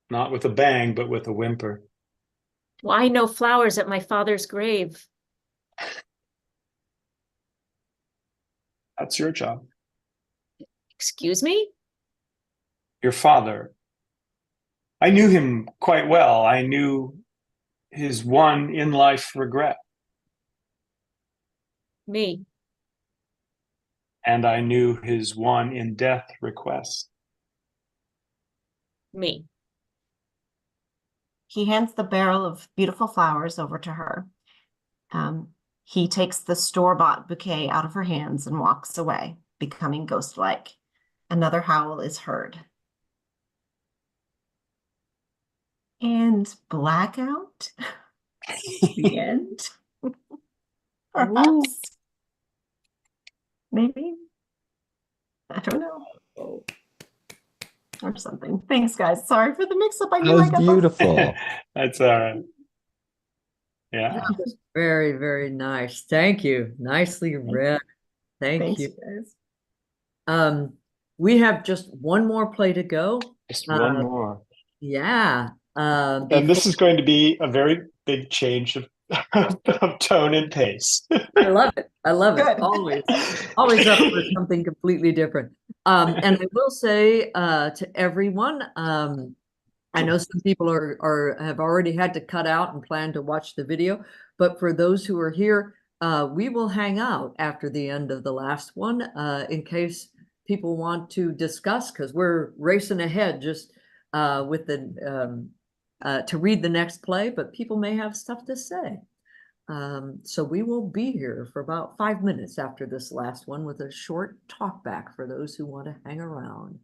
Not with a bang, but with a whimper. Why no flowers at my father's grave? That's your job. Excuse me? Your father. I knew him quite well. I knew his one in-life regret. Me. And I knew his one in-death request. Me. He hands the barrel of beautiful flowers over to her. He takes the store-bought bouquet out of her hands and walks away, becoming ghost-like. Another howl is heard. And blackout. The end. Perhaps. Maybe. I don't know. Or something. Thanks, guys. Sorry for the mix-up. I That knew I was got beautiful. That's all right. Yeah. That was very, very nice. Thank you. Nicely read. Thank Thanks, you. guys. We have just one more play to go. Just one more. Yeah. And this is going to be a very big change of, of tone and pace. I love it. I love it. Good. Always up for something completely different. And I will say to everyone, I know some people have already had to cut out and plan to watch the video, but for those who are here, we will hang out after the end of the last one in case people want to discuss, because we're racing ahead just with the to read the next play, but people may have stuff to say. So we will be here for about 5 minutes after this last one with a short talk back for those who want to hang around.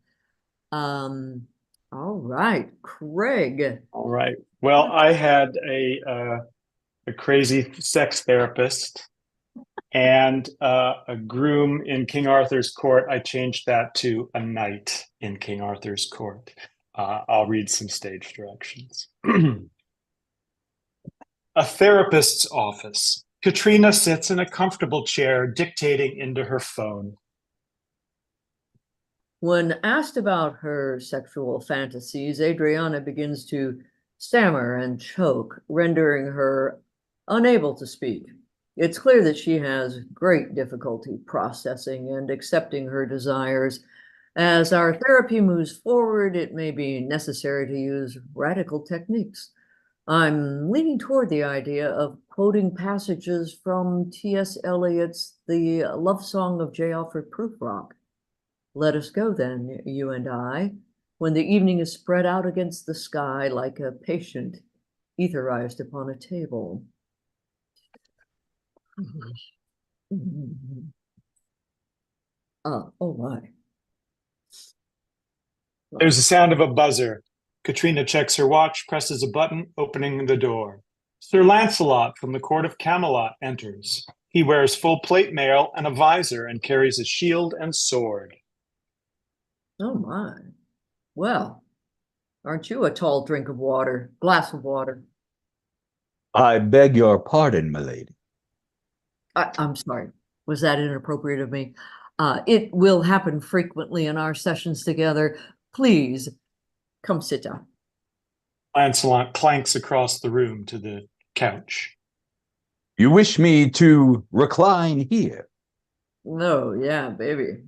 All right, Craig. All right. Well, I had a crazy sex therapist and a groom in King Arthur's court. I changed that to a knight in King Arthur's court. I'll read some stage directions. A therapist's office. Katrina sits in a comfortable chair, dictating into her phone. When asked about her sexual fantasies, Adriana begins to stammer and choke, rendering her unable to speak. It's clear that she has great difficulty processing and accepting her desires. As our therapy moves forward, it may be necessary to use radical techniques. I'm leaning toward the idea of quoting passages from T.S. Eliot's The Love Song of J. Alfred Prufrock. Let us go then, you and I, when the evening is spread out against the sky like a patient etherized upon a table. Oh my. There's the sound of a buzzer. Katrina checks her watch, presses a button, opening the door. Sir Lancelot from the court of Camelot enters. He wears full plate mail and a visor and carries a shield and sword. Oh my. Well, aren't you a tall drink of water, glass of water? I beg your pardon, milady. I'm sorry. Was that inappropriate of me? It will happen frequently in our sessions together. Please come sit down. Lancelot clanks across the room to the couch. You wish me to recline here? No, yeah, baby.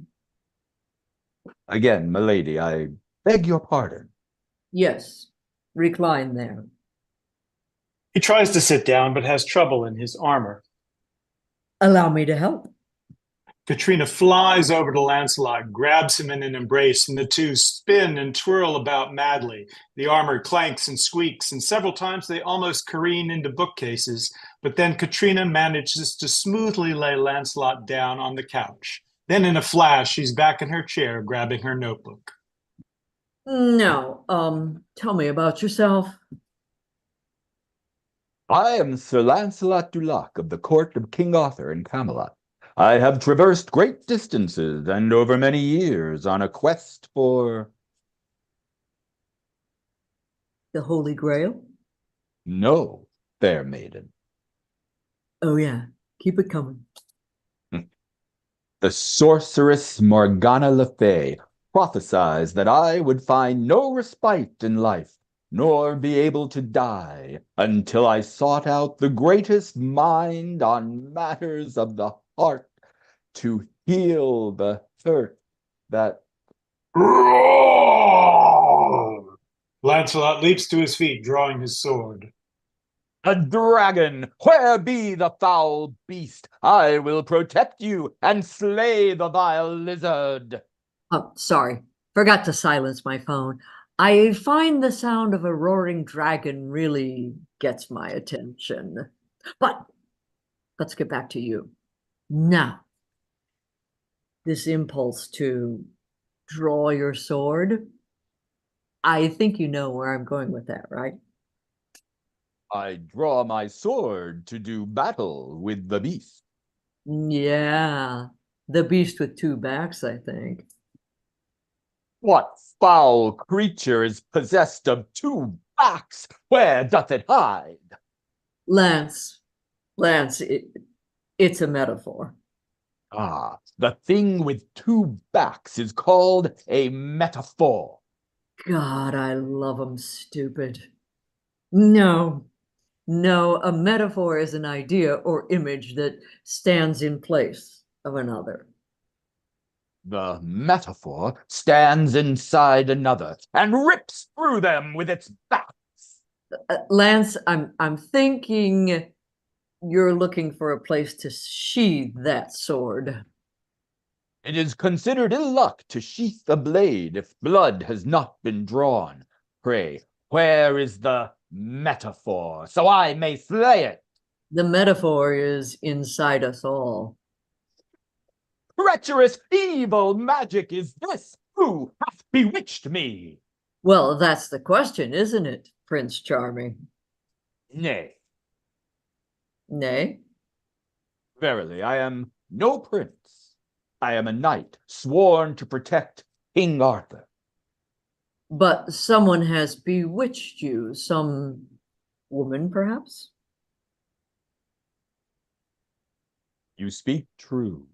Again, milady, I beg your pardon. Yes, recline there. He tries to sit down, but has trouble in his armor. Allow me to help. Katrina flies over to Lancelot, grabs him in an embrace, and the two spin and twirl about madly. The armor clanks and squeaks, and several times they almost careen into bookcases, but then Katrina manages to smoothly lay Lancelot down on the couch. Then in a flash, she's back in her chair, grabbing her notebook. No, tell me about yourself. I am Sir Lancelot du Lac of the court of King Arthur in Camelot. I have traversed great distances and over many years on a quest for... The Holy Grail? No, fair maiden. Oh yeah, keep it coming. The sorceress Morgana Le Fay prophesied that I would find no respite in life, nor be able to die, until I sought out the greatest mind on matters of the heart to heal the hurt that... Lancelot leaps to his feet, drawing his sword. A dragon! Where be the foul beast? I will protect you and slay the vile lizard. Oh, sorry. Forgot to silence my phone. I find the sound of a roaring dragon really gets my attention. But let's get back to you. Now, this impulse to draw your sword, I think you know where I'm going with that, right? I draw my sword to do battle with the beast. Yeah, the beast with two backs, I think. What foul creature is possessed of two backs? Where doth it hide? Lance, it's a metaphor. Ah, the thing with two backs is called a metaphor. God, I love 'em stupid. No, no, a metaphor is an idea or image that stands in place of another. The metaphor stands inside another and rips through them with its back. Lance, I'm thinking you're looking for a place to sheathe that sword. It is considered ill luck to sheath a blade if blood has not been drawn. Pray, where is the metaphor, so I may slay it? The metaphor is inside us all. Treacherous, evil magic is this. Who hath bewitched me? Well, that's the question, isn't it, Prince Charming? Nay, Nay? verily, I am no prince. I am a knight sworn to protect King Arthur. But someone has bewitched you, some woman, perhaps? You speak true.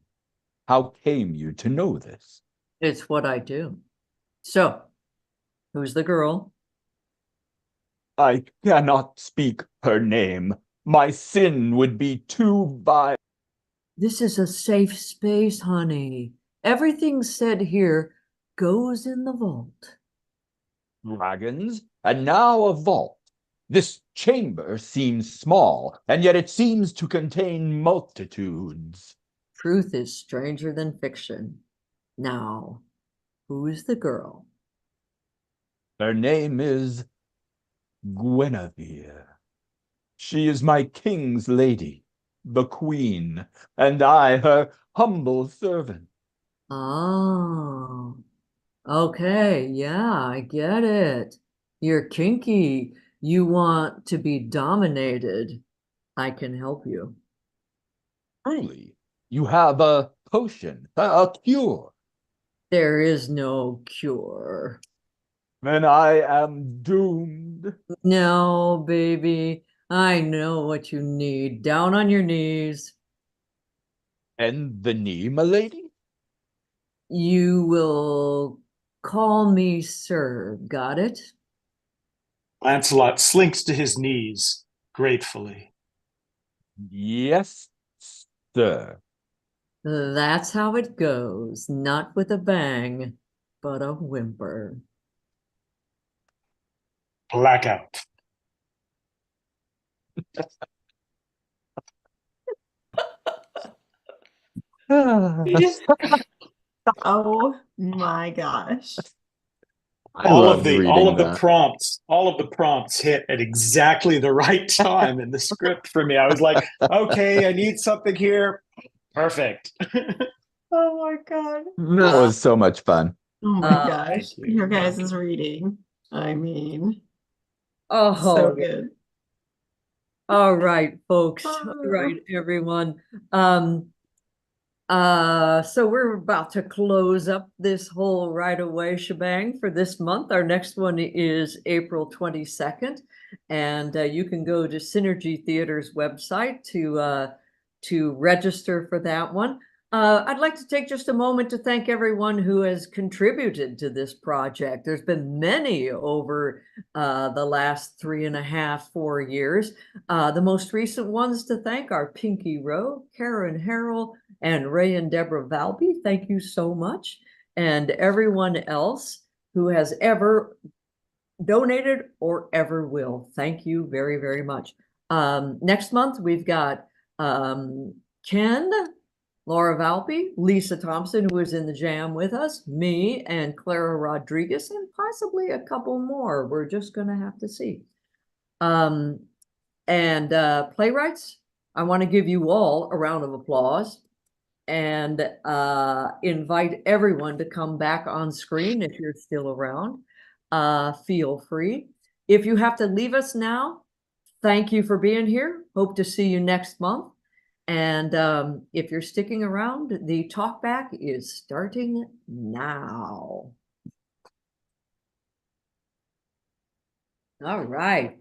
How came you to know this? It's what I do. So, who's the girl? I cannot speak her name. My sin would be too vile. This is a safe space, honey. Everything said here goes in the vault. Dragons, and now a vault. This chamber seems small, and yet it seems to contain multitudes. Truth is stranger than fiction. Now, who's the girl? Her name is Guinevere. She is my king's lady, the queen, and I her humble servant. Oh, okay, yeah, I get it. You're kinky. You want to be dominated. I can help you. Truly, you have a potion, a cure. There is no cure. Then I am doomed. No, baby, I know what you need. Down on your knees. And the knee, my lady? You will call me sir. Got it? Lancelot slinks to his knees gratefully. Yes, sir. That's how it goes. Not with a bang, but a whimper. Blackout. Oh my gosh. All of the prompts hit at exactly the right time in the script for me. I was like, okay, I need something here. Perfect. Oh my God. That was so much fun. Oh my gosh. thank you. Your guys' reading. I mean, Oh, so good. all right, folks. All right, everyone. So we're about to close up this whole Right Away shebang for this month. Our next one is April 22nd, and you can go to Synergy Theater's website to register for that one. I'd like to take just a moment to thank everyone who has contributed to this project. There's been many over the last 3.5, 4 years. The most recent ones to thank are Pinky Rowe, Karen Harrell, and Ray and Deborah Valby. Thank you so much. And everyone else who has ever donated or ever will. Thank you very, very much. Next month, we've got Ken, Laura Valpy, Lisa Thompson, who is in the jam with us, me, and Clara Rodriguez, and possibly a couple more. We're just going to have to see. And playwrights, I want to give you all a round of applause and invite everyone to come back on screen if you're still around. Feel free. If you have to leave us now, thank you for being here. Hope to see you next month. And if you're sticking around, the talkback is starting now. All right.